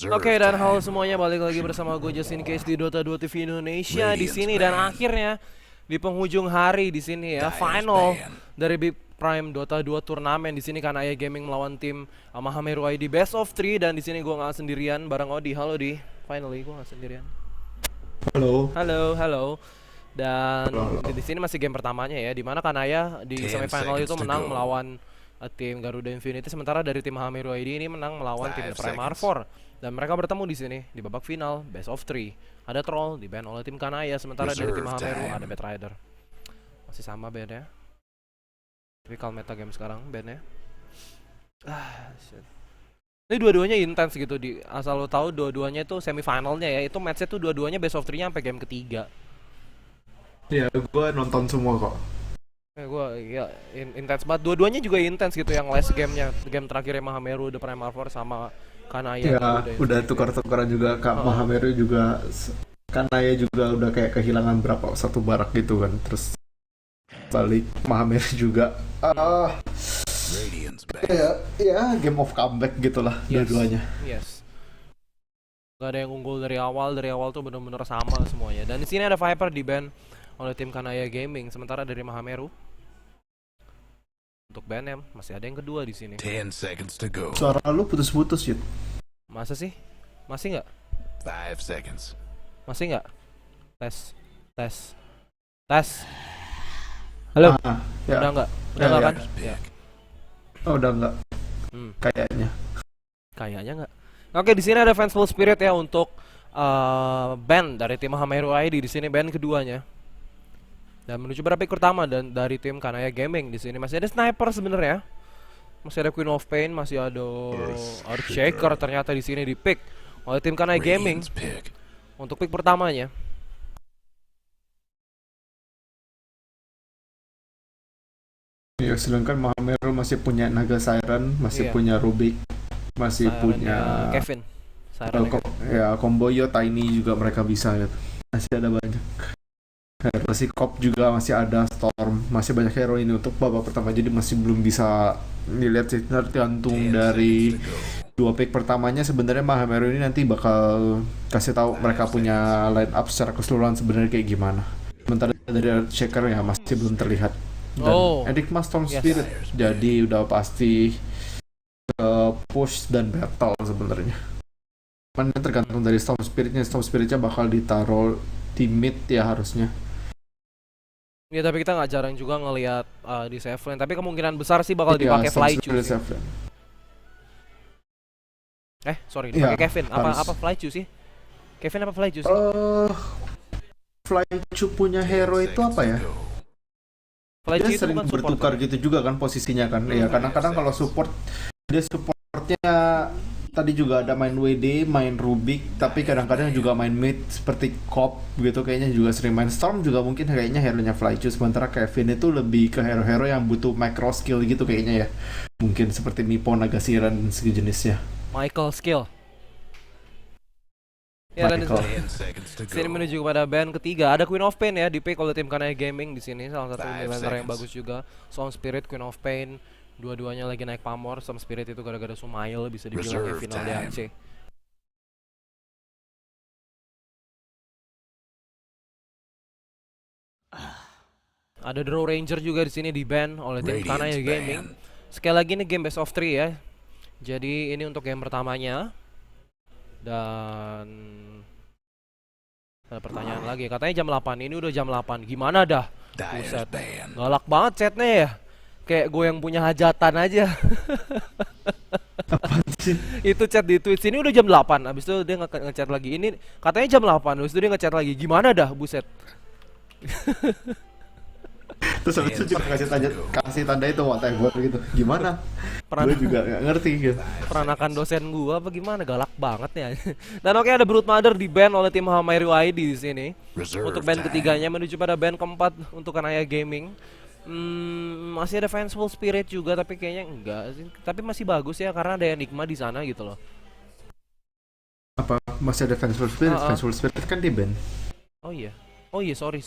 B: Oke, dan halo semuanya, balik lagi bersama gue Justin Case di Dota 2 TV Indonesia di sini, dan akhirnya di penghujung hari di sini ya, final dari Big Prime Dota 2 turnamen di sini Kanaya Gaming melawan tim Mahameru ID Best of 3, dan di sini gue nggak sendirian bareng Odi. Halo Di, finally gue nggak sendirian. Halo. Dan di sini masih game pertamanya ya, dimana Kanaya di semifinal itu menang melawan tim Garuda Infinity, sementara dari tim Hameru ID ini menang melawan tim The
A: 5
B: Prime
A: seconds.
B: Armor. Dan mereka bertemu di sini di babak final best of 3. Ada Troll di ban oleh tim Kanaya, sementara dari tim
A: Reserve
B: Hameru
A: time.
B: ada Bad Rider. Masih sama bandnya. Typical meta game sekarang bandnya. Shit. Ini dua-duanya intens gitu, di asal lo tahu dua-duanya itu semifinalnya ya, itu matchnya tuh dua-duanya best of 3-nya sampai game ketiga.
C: Ya, gue nonton semua kok.
B: Intens banget. Dua-duanya juga intens gitu, yang last game-nya, game terakhirnya Mahameru The Prime Armor sama Kanaya.
C: Ya,
B: Garuda
C: udah
B: Infinity.
C: tukar-tukaran juga. Kak Mahameru juga, Kanaya juga udah kayak kehilangan berapa satu barak gitu kan. Terus balik Mahameru juga.
A: Radiant's back.
C: Ya, game of comeback gitulah dua-duanya.
B: Yes. Gak ada yang unggul dari awal tuh bener-bener sama semuanya. Dan di sini ada Viper di ban oleh tim Kanaya Gaming, sementara dari Mahameru untuk ban masih ada yang kedua di sini.
A: 10 seconds to go.
C: Suara lu putus-putus, Yud.
B: Masa sih? Masih nggak?
A: 5 seconds.
B: Masih nggak? Tes. Halo?
C: Ya.
B: Udah nggak? Udah
C: Ya,
B: nggak
C: ya.
B: kan? Ya.
C: Oh, udah enggak. Kayaknya.
B: Kayaknya nggak. Oke, di sini ada Fanciful Spirit ya untuk band dari tim Hameru ID di sini, band keduanya. Dan menuju pada pick pertama dan dari tim Kanaya Gaming di sini masih ada sniper sebenarnya. Masih ada Queen of Pain, masih ada Earthshaker ternyata di sini di pick oleh tim Kanaya Gaming
A: Radiant's pick.
B: untuk pick pertamanya.
C: Ya, sedangkan Mahameru masih punya Naga Siren, masih
B: Iya.
C: punya Rubik, masih
B: Sirennya
C: punya
B: Kevin. Sirennya Kevin.
C: ya Komboyo, Tiny juga mereka bisa gitu. Masih ada banyak. Versi Cop juga masih ada, Storm, masih banyak hero ini untuk babak pertama, jadi masih belum bisa dilihat sih, tergantung
A: 10
C: dari
A: seconds to go.
C: dua pick pertamanya. Sebenarnya Mahameru ini nanti bakal kasih tahu mereka punya line up secara keseluruhan sebenarnya kayak gimana. Sementara dari Earthshaker ya masih belum terlihat. Dan Enigma Storm
B: Yes.
C: Spirit jadi udah pasti push dan battle sebenarnya. Cuman tergantung dari Storm Spiritnya bakal ditaruh di mid ya harusnya.
B: Ya tapi kita nggak jarang juga ngelihat di save lane. Tapi kemungkinan besar sih bakal
C: Iya,
B: dipakai
C: Storm
B: Flychu
C: Spirit
B: sih.
C: save lane.
B: Dipakai
C: Iya,
B: Kevin.
C: harus.
B: Apa Flychu sih? Kevin apa Flychu sih?
C: Flychu punya hero itu apa ya?
B: Flychu
C: Dia
B: itu
C: sering
B: bukan support
C: bertukar
B: kan?
C: gitu juga kan posisinya kan. Ya kadang-kadang kalau support, dia supportnya tadi juga ada main WD, main Rubik, tapi kadang-kadang juga main mid seperti Cop gitu, kayaknya juga sering main Storm juga mungkin kayaknya hero-nya Flychu. Sementara Kevin itu lebih ke hero-hero yang butuh macro skill gitu kayaknya ya. Mungkin seperti Mipo, Naga Siren, dan sejenisnya.
B: Michael Skill. Ya dan
C: Michael.
A: 10 seconds to
B: sini
A: go.
B: menuju kepada band ketiga, ada Queen of Pain ya di pick oleh tim Kanaya Gaming di sini, salah satu
A: 5
B: midlaner yang
A: seconds.
B: bagus juga. Storm Spirit, Queen of Pain, dua-duanya lagi naik pamor. Storm Spirit itu gara-gara Sumail bisa dibilang ya
A: Reserve
B: final
A: time.
B: DAC. Ada Draw Ranger juga di sini di ban oleh tim Kanaya
A: Radiant's
B: Gaming.
A: banned.
B: Sekali lagi ini game best of 3 ya. Jadi ini untuk game pertamanya. Dan ada pertanyaan lagi. Katanya jam 8. Ini udah jam 8. Gimana dah?
A: Dire's
B: Buset.
A: banned.
B: Galak banget chatnya ya. Kayak gue yang punya hajatan aja. Itu chat di Twitch ini udah jam 8. Abis itu dia ngechat lagi. Ini katanya jam 8. Abis itu dia ngechat lagi. Gimana dah? Buset.
C: Terus habis itu juga kasih tanda itu whatever gitu. Gimana?
B: Peran-
C: Gue juga gak ngerti gitu.
B: Peranakan dosen gua apa gimana, galak banget nih. Dan oke, ada Brood Mother di ban oleh tim Hameru ID di sini.
A: Reserve
B: Untuk band
A: time.
B: ketiganya menuju pada band keempat untuk Kanaya Gaming. Masih ada Fanciful Spirit juga tapi kayaknya enggak sih. Tapi masih bagus ya karena ada Enigma di sana gitu loh.
C: Apa masih ada Fanciful Spirit? Fanciful Spirit kan di band.
B: Oh iya, sorry.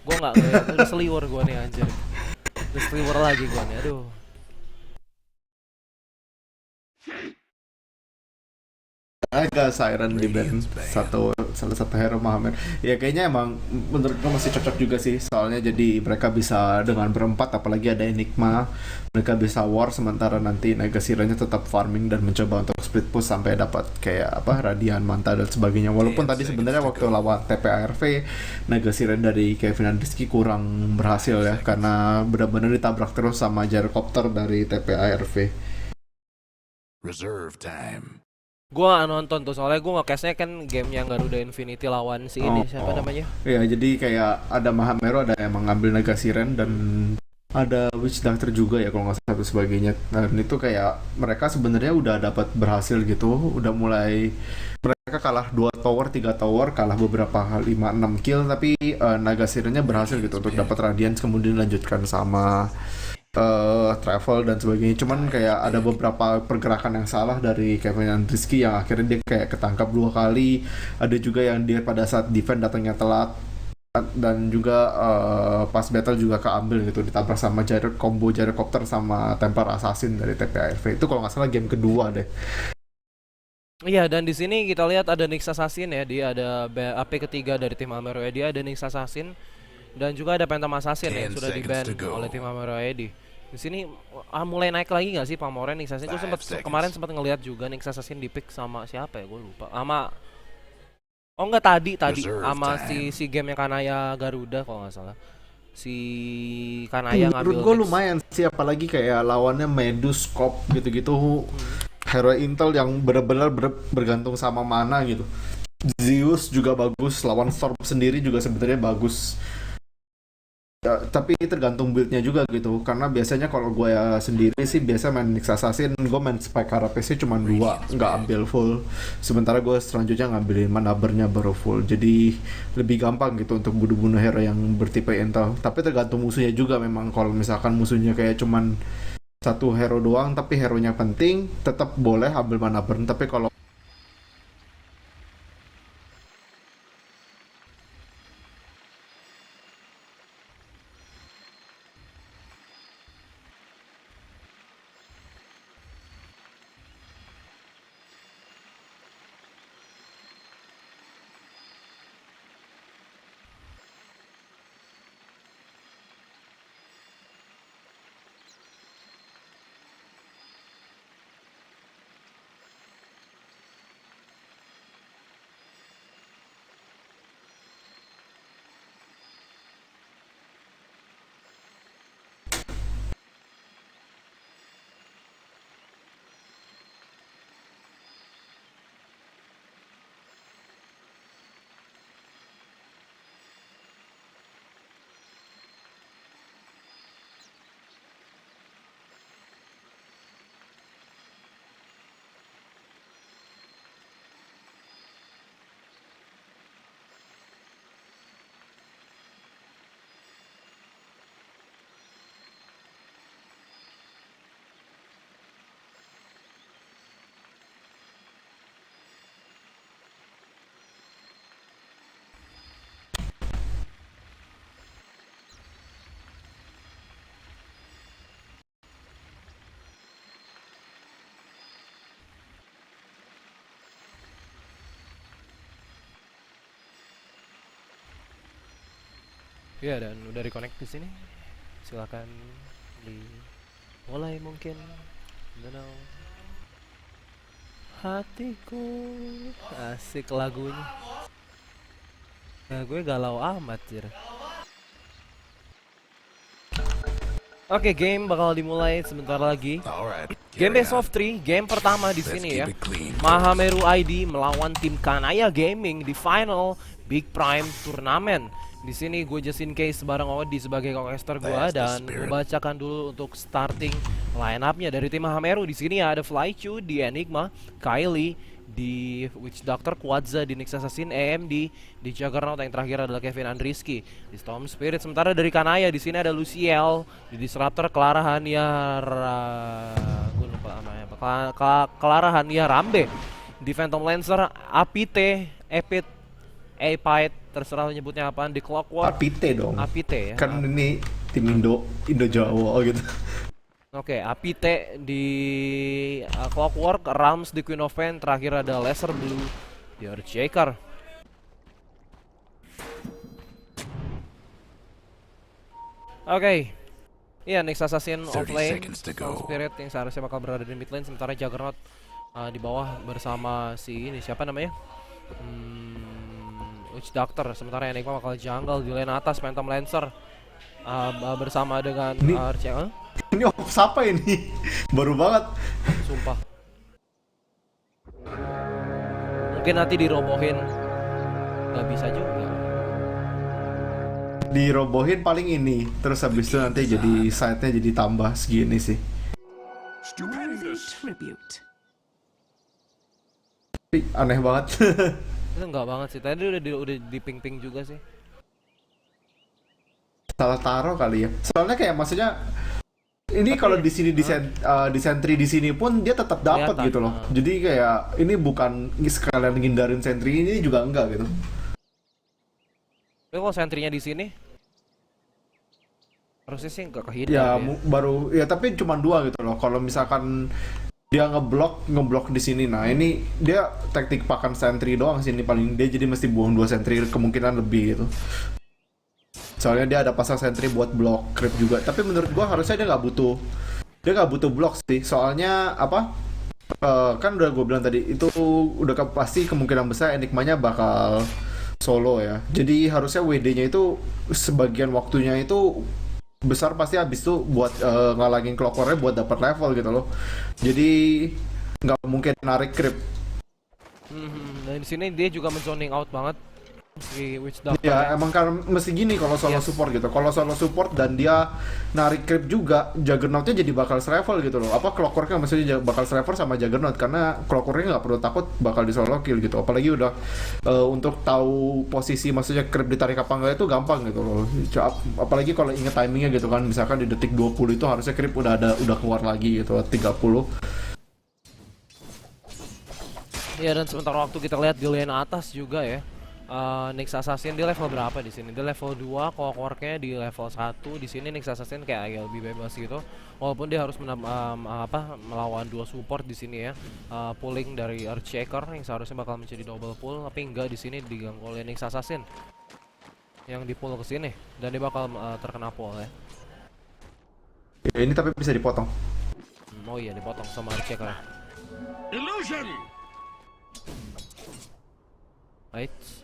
B: Gua nggak ngeliat, udah seliwer gua nih anjir. Udah seliwer lagi gua nih, aduh.
C: agak Siren di band salah satu hero Mahamer. Ya kayaknya emang menurut gue masih cocok juga sih, soalnya jadi mereka bisa dengan berempat, apalagi ada Enigma, mereka bisa war sementara nanti Naga Sirennya tetap farming dan mencoba untuk split push sampai dapat kayak apa Radiant, Manta dan sebagainya. Walaupun tadi sebenarnya waktu lawan TPARV Naga Siren dari Kevin Andriski kurang berhasil ya, karena benar-benar ditabrak terus sama Gyrocopter dari TPARV.
A: Reserve time.
B: Gua nonton tuh soalnya gua nge-case-nya kan game yang Garuda Infinity lawan si ini siapa namanya?
C: Ya jadi kayak ada Mahamero, ada yang mengambil Naga Siren dan ada Witch Doctor juga ya kalau nggak salah satu sebagainya. Dan itu kayak mereka sebenarnya udah dapat berhasil gitu, udah mulai mereka kalah 2 tower, 3 tower, kalah beberapa kali 5-6 kill, tapi Naga Sirennya berhasil gitu untuk dapat Radiance, kemudian lanjutkan sama travel dan sebagainya. Cuman kayak ada beberapa pergerakan yang salah dari Kevin Andriski yang akhirnya dia kayak ketangkap 2 kali. Ada juga yang dia pada saat defend datangnya telat, dan juga pas battle juga keambil gitu, ditabrak sama combo Gyrocopter sama Templar Assassin dari TPARV. Itu kalau nggak salah game kedua deh.
B: Iya, dan di sini kita lihat ada Nyx Assassin ya, dia ada AP ketiga dari tim Amero Edi, ada Nyx Assassin dan juga ada Phantom Assassin yang sudah di-ban oleh tim Amero Edi. Di sini mulai naik lagi nggak sih pamornya Nyx Assassin? Gue kemarin sempat ngelihat juga Nyx Assassin di pick sama siapa ya, gue lupa. Sama tadi sama si game yang Kanaya Garuda kalau nggak salah. Si Kanaya ngambil.
C: Menurut gue lumayan sih, apalagi kayak lawannya Medus, Cop gitu-gitu. Hero Intel yang benar-benar bergantung sama mana gitu. Zeus juga bagus, lawan Storm sendiri juga sebenarnya bagus. Ya, tapi tergantung build-nya juga gitu, karena biasanya kalau gue ya sendiri sih biasa main Nyx Assassin, gue main Spike Carapace cuma 2, nggak ambil full, sementara gue selanjutnya ngambilin Manabernya baru full, jadi lebih gampang gitu untuk bunuh-bunuh hero yang bertipe Intel. Tapi tergantung musuhnya juga memang, kalau misalkan musuhnya kayak cuman satu hero doang tapi hero-nya penting, tetap boleh ambil Manaber. Tapi kalau
B: ya, dan udah reconnect di sini. Silakan dimulai mungkin. Hatiku, asik lagunya. Nah, gue galau amat sih. Oke, game bakal dimulai sebentar lagi. Game best of 3, game pertama di sini ya. Mahameru ID melawan tim Kanaya Gaming di final Big Prime Turnamen. Di sini gue just in case bareng Odi sebagai co-caster gue, dan gue bacakan dulu untuk starting line up-nya dari tim Mahameru. Di sini ada Flychu di Enigma, Kylie di Witch Doctor, Quadza di Nyx Assassin, AMD di Juggernaut, yang terakhir adalah Kevin Andriski di Storm Spirit. Sementara dari Kanaya di sini ada Luciel di Disruptor, Clara Hania gue lupa namanya apa, Clara Hania Rambe di Phantom Lancer, Apite, Apite, terserah nyebutnya apaan, di Clockwork.
C: Apite dong.
B: Apite ya.
C: Kan ini tim Indo Jawa gitu.
B: Oke, Apite di Clockwork, Rams di Queen of Pain, terakhir ada Lesser Blue di Earthshaker. Oke. Iya, next Assassin
A: 30
B: offlane,
A: seconds to
B: Storm
A: go.
B: Spirit yang seharusnya bakal berada di mid lane, sementara Juggernaut di bawah bersama si ini siapa namanya? Witch Doctor, sementara Enigma bakal jungle di lane atas, Phantom Lancer bersama dengan
C: Ini-
B: Archer.
C: Ini ops apa ini? Baru banget.
B: Sumpah. Mungkin nanti dirobohin. Nggak bisa juga.
C: Dirobohin paling ini. Terus habis itu nanti jadi side-nya jadi tambah segini sih.
D: Worthy tribute.
C: Tapi aneh banget.
B: Itu enggak banget sih. Tadi udah di ping-ping juga sih.
C: Salah taruh kali ya. Soalnya kayak maksudnya ini kalau di sini di sentry di sini pun dia tetap dapat
B: Kelihatan,
C: gitu loh. Jadi kayak ini bukan sekalian ngindarin sentry, ini juga enggak gitu.
B: Tapi kalau sentrinya di sini harusnya sih nggak kehindar
C: Ya
B: ya.
C: baru ya tapi cuma 2 gitu loh. Kalau misalkan dia ngeblok di sini, nah ini dia taktik pakan sentry doang sini paling dia jadi mesti buang 2 sentry kemungkinan lebih gitu. Soalnya dia ada pasang sentry buat blok creep juga. Tapi menurut gua harusnya dia nggak butuh blok sih. Soalnya apa? Kan udah gue bilang tadi itu udah pasti kemungkinan besar Enigmanya bakal solo ya. Jadi harusnya WD-nya itu sebagian waktunya itu besar pasti habis tuh buat ngalangin Clockwork-nya buat dapat level gitu loh. Jadi nggak mungkin narik creep.
B: Dan di sini dia juga menzoning out banget si Witch Doctor.
C: Ya emang kan mesti gini kalau solo
B: Yes.
C: support gitu. Kalau solo support dan dia narik creep juga, Juggernaut-nya jadi bakal level gitu loh. Apa Clockwork-nya maksudnya bakal level sama Juggernaut karena Clockwork-nya nggak perlu takut bakal di solo kill gitu. Apalagi udah untuk tahu posisi maksudnya creep ditarik apa enggak itu gampang gitu loh. Apalagi kalau inget timingnya gitu kan, misalkan di detik 20 itu harusnya creep udah keluar lagi gitu 30.
B: Ya, dan sementara waktu kita lihat di lane atas juga ya. Nyx Assassin di level berapa di sini? Di level 2, Clockwork-nya di level 1. Di sini Nyx Assassin kayak agak lebih bebas gitu. Walaupun dia harus melawan 2 support di sini ya. Pulling dari Earthshaker yang seharusnya bakal menjadi double pull, tapi enggak, di sini diganggu oleh Nyx Assassin yang di-pull ke sini dan dia bakal terkena pull ya.
C: Ya, ini tapi bisa dipotong.
B: Oh iya, dipotong sama Earthshaker.
A: Illusion!
B: Eits.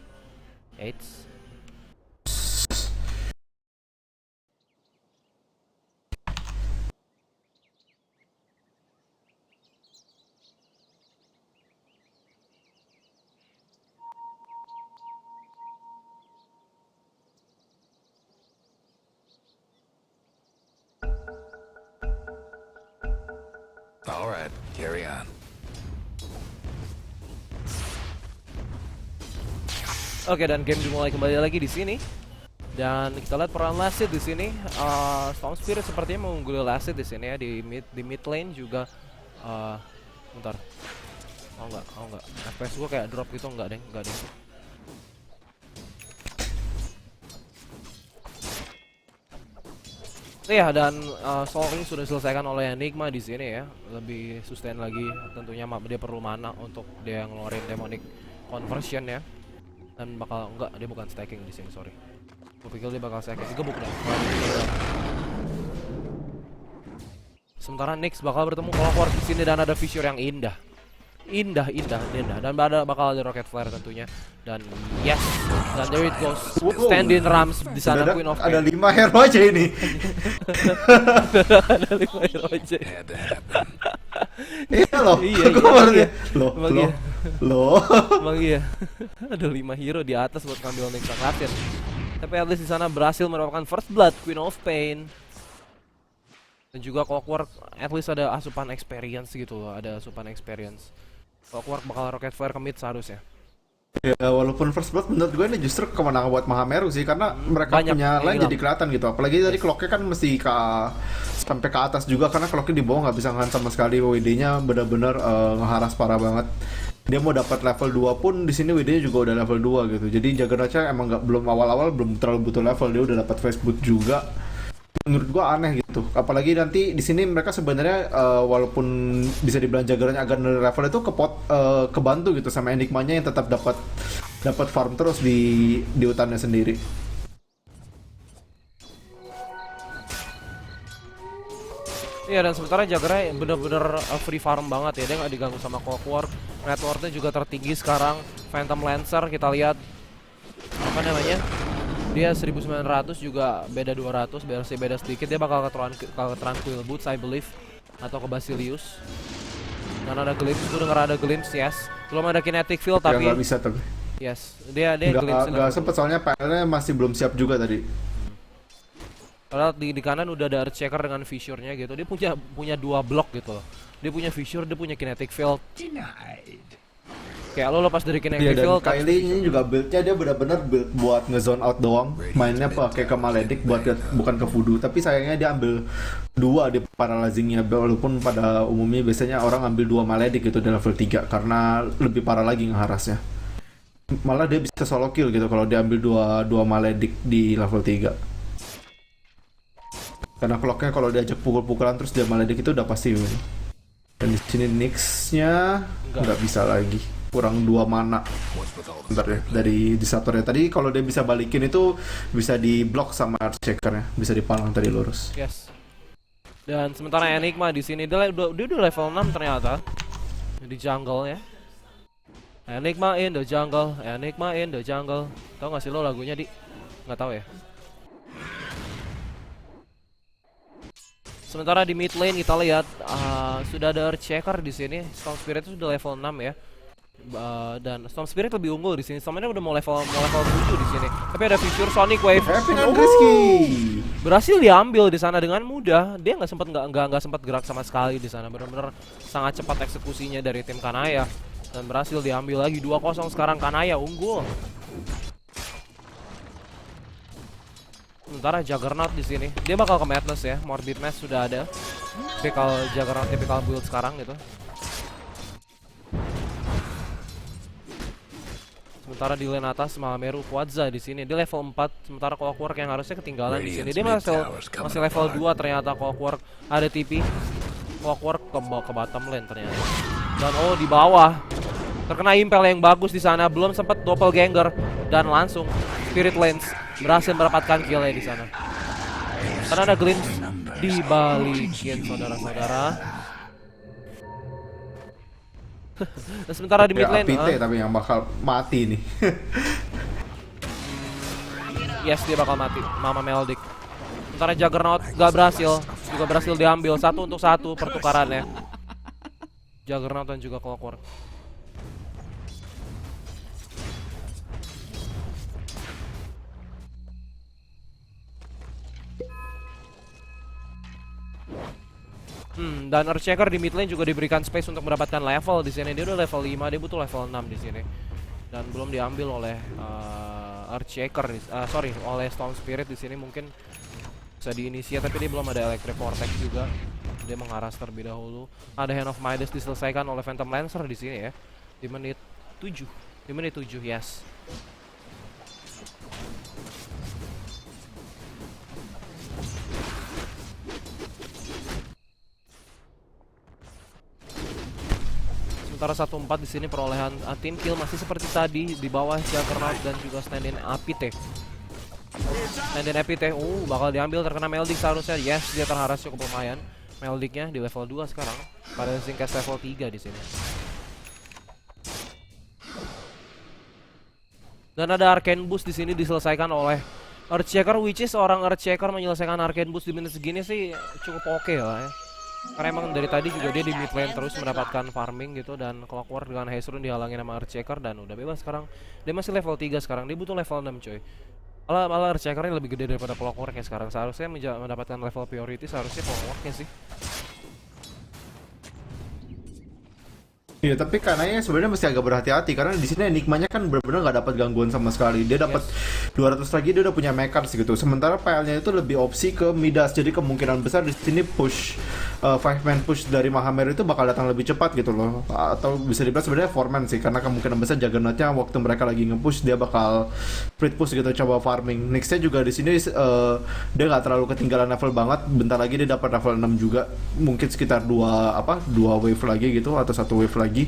A: All right, carry on.
B: Oke, dan game dimulai kembali lagi di sini. Dan kita lihat peran Lasted di sini. Storm Spirit sepertinya mengungguli Lasted di sini ya, di mid lane juga. Bentar. Oh enggak. FPS gua kayak drop gitu, enggak deh. Iya, dan Soul sudah diselesaikan oleh Enigma di sini ya. Lebih sustain lagi, tentunya dia perlu mana untuk dia ngeluarin demonic conversion ya. Dan bakal dia bukan stacking di sini, sorry. Gue pikir dia bakal stacking, gebuk dah. Sementara Nyx bakal bertemu Clockwork di sini dan ada fissure yang indah, dan bakal ada rocket flare tentunya. Dan yes, dan there it goes. Stand-in Rams di sana, Queen of
C: Ada
B: Pain.
C: 5 hero aja ini.
B: Ada 5 hero aja.
A: Had to happen.
C: Iya loh.
B: Iya,
C: Gua
B: iya,
C: baru
B: iya.
C: lihat. Loh.
B: Emang iya.
C: Loh.
B: Emang iya. Ada 5 hero di atas buat ngambil Nyx Assassin. Tapi at least di sana berhasil mendapatkan first blood, Queen of Pain. Dan juga Clockwork at least ada asupan experience gitu loh, ada asupan experience. Clockwork bakal rocket flare ke mid seharusnya.
C: Ya walaupun first blood menurut gue ini justru kemenangan buat Mahameru sih karena mereka
B: Banyak
C: punya
B: yang
C: line
B: hilang.
C: jadi kelihatan gitu. Apalagi tadi clocknya kan mesti sampai ke atas juga karena clocknya di bawah nggak bisa ngehan sama sekali. WD-nya benar-benar ngeharas parah banget. Dia mau dapat level 2 pun di sini WD-nya juga udah level 2 gitu. Jadi Juggernaut-nya emang belum awal-awal belum terlalu butuh level, dia udah dapat face boot juga. menurut gua aneh gitu. Apalagi nanti di sini mereka sebenarnya walaupun bisa dibilang jagoannya agak nilai level itu kebantu gitu sama Enigmanya yang tetap dapat farm terus di hutannya sendiri.
B: Iya, dan sementara Jaggernya bener-bener free farm banget ya, dia nggak diganggu sama Clockwork. Networknya juga tertinggi sekarang. Phantom Lancer kita lihat apa namanya, dia 1900 juga beda 200, beda sedikit, dia bakal ke Tranquil Boots I believe atau ke Basilius. Dan ada glimpse, gue denger ada glimpse, yes. Belum ada kinetic field tapi
C: Nggak bisa tapi.
B: yes, dia glimpse.
C: Nggak sempet soalnya panelnya masih belum siap juga tadi.
B: Padahal di kanan udah ada Earthshaker dengan fissure-nya gitu. Dia punya 2 blok gitu loh. Dia punya fissure, dia punya kinetic field.
D: Denied.
B: Kayak lo lepas dari kinetic
C: Iya, dan
B: field.
C: Kylie ini juga build-nya dia benar-benar build buat nge-zone out doang. Mainnya pakai ke Maledict bukan ke Voodoo, tapi sayangnya dia ambil 2 di paralyzing-nya, walaupun pada umumnya biasanya orang ambil 2 Maledict gitu di level 3 karena lebih parah lagi ngeharasnya. Malah dia bisa solo kill gitu kalau dia ambil 2 Maledict di level 3. Karena clocknya kalau diajak pukul-pukulan terus dia Maledict itu udah pasti win. Dan di sini Nyx-nya nggak bisa lagi, kurang 2 mana. Bentar ya, dari disatornya tadi kalau dia bisa balikin itu bisa di block sama Earthshaker-nya, bisa dipalang tadi lurus.
B: Yes. Dan sementara Enigma di sini dia udah level 6 ternyata di jungle ya. Enigma in the jungle, Enigma in the jungle. Tahu nggak sih lo lagunya, Di? Nggak tahu ya. Sementara di mid lane kita lihat sudah ada Earthshaker di sini. Storm Spirit itu sudah level 6 ya. Dan Storm Spirit lebih unggul di sini. Stormnya udah mau level 7 di sini. Tapi ada Fissure Sonic Wave. Berhasil diambil di sana dengan mudah. Dia nggak sempat gerak sama sekali di sana. Benar-benar sangat cepat eksekusinya dari tim Kanaya dan berhasil diambil lagi 2-0 sekarang. Kanaya unggul. Sementara Juggernaut di sini, dia bakal ke Madness ya. Morbid Mass sudah ada. Tipikal Juggernaut, tipikal build sekarang gitu. Sementara di lane atas Mahameru Quadza di sini, dia level 4. Sementara Clockwork yang harusnya ketinggalan di sini. Dia masih level 2 ternyata. Clockwork ada TP. Clockwork ke bottom lane ternyata. Dan di bawah terkena impel yang bagus di sana, belum sempat doppelganger dan langsung Spirit Lens berhasil mendapatkan kill-nya di sana. Karena ada glimpse dibalikin saudara-saudara. Dan sementara di mid lane
C: tapi yang bakal mati nih.
B: yes, dia bakal mati, Mama Meldick. Sementara Juggernaut gak berhasil, juga berhasil diambil 1-1 pertukarannya. Juggernaut dan juga Clockwork. Dan Earthshaker di mid lane juga diberikan space untuk mendapatkan level di sini. Dia udah level 5, dia butuh level 6 di sini. Dan belum diambil oleh Earthshaker, oleh Storm Spirit di sini. Mungkin bisa diinisiat tapi dia belum ada Electric Vortex juga. Dia mengharas terlebih dahulu. Ada Hand of Midas diselesaikan oleh Phantom Lancer di sini ya. Di menit 7. Di menit 7, yes. Sementara 1-4 di sini perolehan tim kill masih seperti tadi di bawah Juggernaut dan juga stand-in Apite. Stand-in Apite, bakal diambil, terkena Meldick seharusnya. Yes, dia terharas cukup lumayan. Meldicknya di level 2 sekarang. Pada Zinkas level 3 di sini. Dan ada Arcane Boost di sini diselesaikan oleh Earthshaker, which is orang Earthshaker menyelesaikan Arcane Boost di menit segini sih cukup oke lah ya. Karena emang dari tadi juga dia di mid lane terus mendapatkan farming gitu. Dan Clockwork dengan Haze Rune dihalangin sama Earthshaker dan udah bebas sekarang. Dia masih level 3 sekarang, dia butuh level 6 coy. Malah Earthshaker-nya lebih gede daripada Clockwork ya sekarang. Seharusnya mendapatkan level priority, seharusnya Clockwork-nya sih.
C: Iya, tapi Kanaya sebenarnya mesti agak berhati-hati karena di sini Enigmanya kan benar-benar nggak dapat gangguan sama sekali. Dia dapat 200 lagi, dia udah punya mechans gitu. Sementara PL-nya itu lebih opsi ke Midas. Jadi kemungkinan besar di sini push 5-man push dari Mahameru itu bakal datang lebih cepat gitu loh. Atau bisa dibilang sebenarnya 4-man sih karena kemungkinan besar Juggernaut-nya waktu mereka lagi nge-push dia bakal split push gitu, coba farming. Next-nya juga di sini dia nggak terlalu ketinggalan level banget. Bentar lagi dia dapat level 6 juga. Mungkin sekitar dua wave lagi gitu atau satu wave lagi.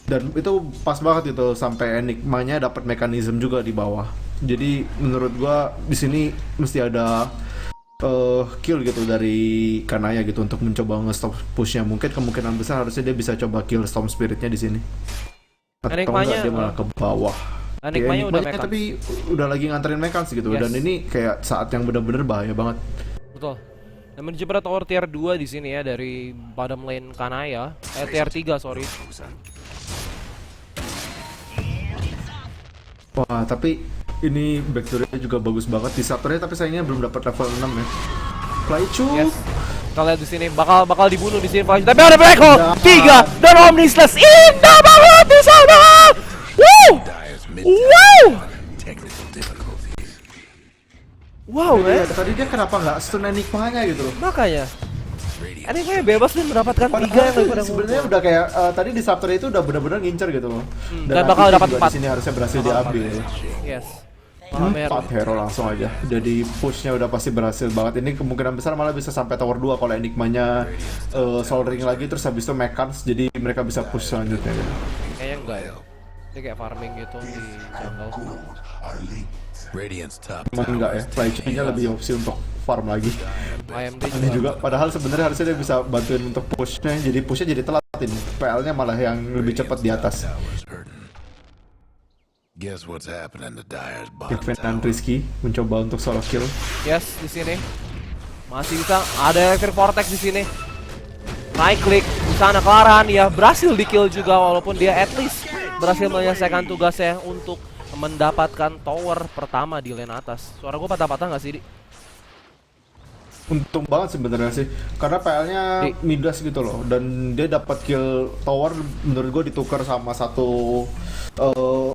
C: Dan itu pas banget itu sampai Enigmanya dapat mekanisme juga di bawah. Jadi menurut gua di sini mesti ada kill gitu dari Kanaya gitu untuk mencoba nge-stop pushnya. Mungkin kemungkinan besar harusnya dia bisa coba kill Storm Spiritnya di sini. Atau
B: Enigmanya,
C: enggak dia malah ke bawah.
B: Enigmanya udah
C: Enigmanya
B: mekans.
C: tapi udah lagi nganterin mekans gitu.
B: Yes.
C: Dan ini kayak saat yang benar-benar bahaya banget.
B: Betul. Dan menuju pada tower tier 2 di sini ya dari bottom lane Kanaya. Tier 3 sorry.
C: Wah, tapi ini backdoor-nya juga bagus banget di Saturnya, tapi sayangnya belum dapat level 6 ya. Flychu.
B: Yes. Kita lihat di sini bakal dibunuh di sini Flash. Tapi ada Black Hole 3 dan Omnislash indah banget di sana. Wow.
A: Dyer's mid
B: Wow.
A: technical difficulties.
B: Wow,
C: Iya, tadi dia kenapa nggak stun Enigmanya gitu loh.
B: Makanya
A: Radiant
B: Enigmanya bebas dan mendapatkan 3 yang
C: Padahal
B: daripada
C: sebenarnya udah kayak tadi di Sabter itu udah benar-benar ngincer gitu loh.
B: dan bakal
C: Abisnya
B: dapat
C: juga
B: 4.
C: di sini harusnya berhasil diambil.
B: Yes. Mahameru.
C: 4 hero langsung aja. Jadi pushnya udah pasti berhasil banget. Ini kemungkinan besar malah bisa sampai tower 2 kalau Enigmanya soldering lagi terus habis itu mechans jadi mereka bisa push selanjutnya gitu.
B: Kayaknya enggak ya. Dia kayak farming gitu di jungle.
A: Radiant's top
C: Cuman enggak ya, Flychu-nya lebih opsi untuk farm lagi.
B: AMD
C: Ini juga padahal sebenarnya harusnya dia bisa bantuin untuk pushnya, jadi pushnya jadi telat ini. PL-nya malah yang lebih cepat di atas.
A: tower's hurting. Guess what's happening to Dyer's bottom
C: Kevin dan
A: tower?
C: Rizky mencoba untuk solo kill.
B: Yes, di sini masih bisa ada electric vortex di sini. Right click di sana kelaran ya berhasil di kill juga walaupun dia at least berhasil menyelesaikan tugasnya untuk mendapatkan tower pertama di lane atas. Suara gua patah-patah nggak sih, Di?
C: Untung banget sebenarnya sih, karena PL-nya Midas gitu loh, dan dia dapat kill tower menurut gue ditukar sama satu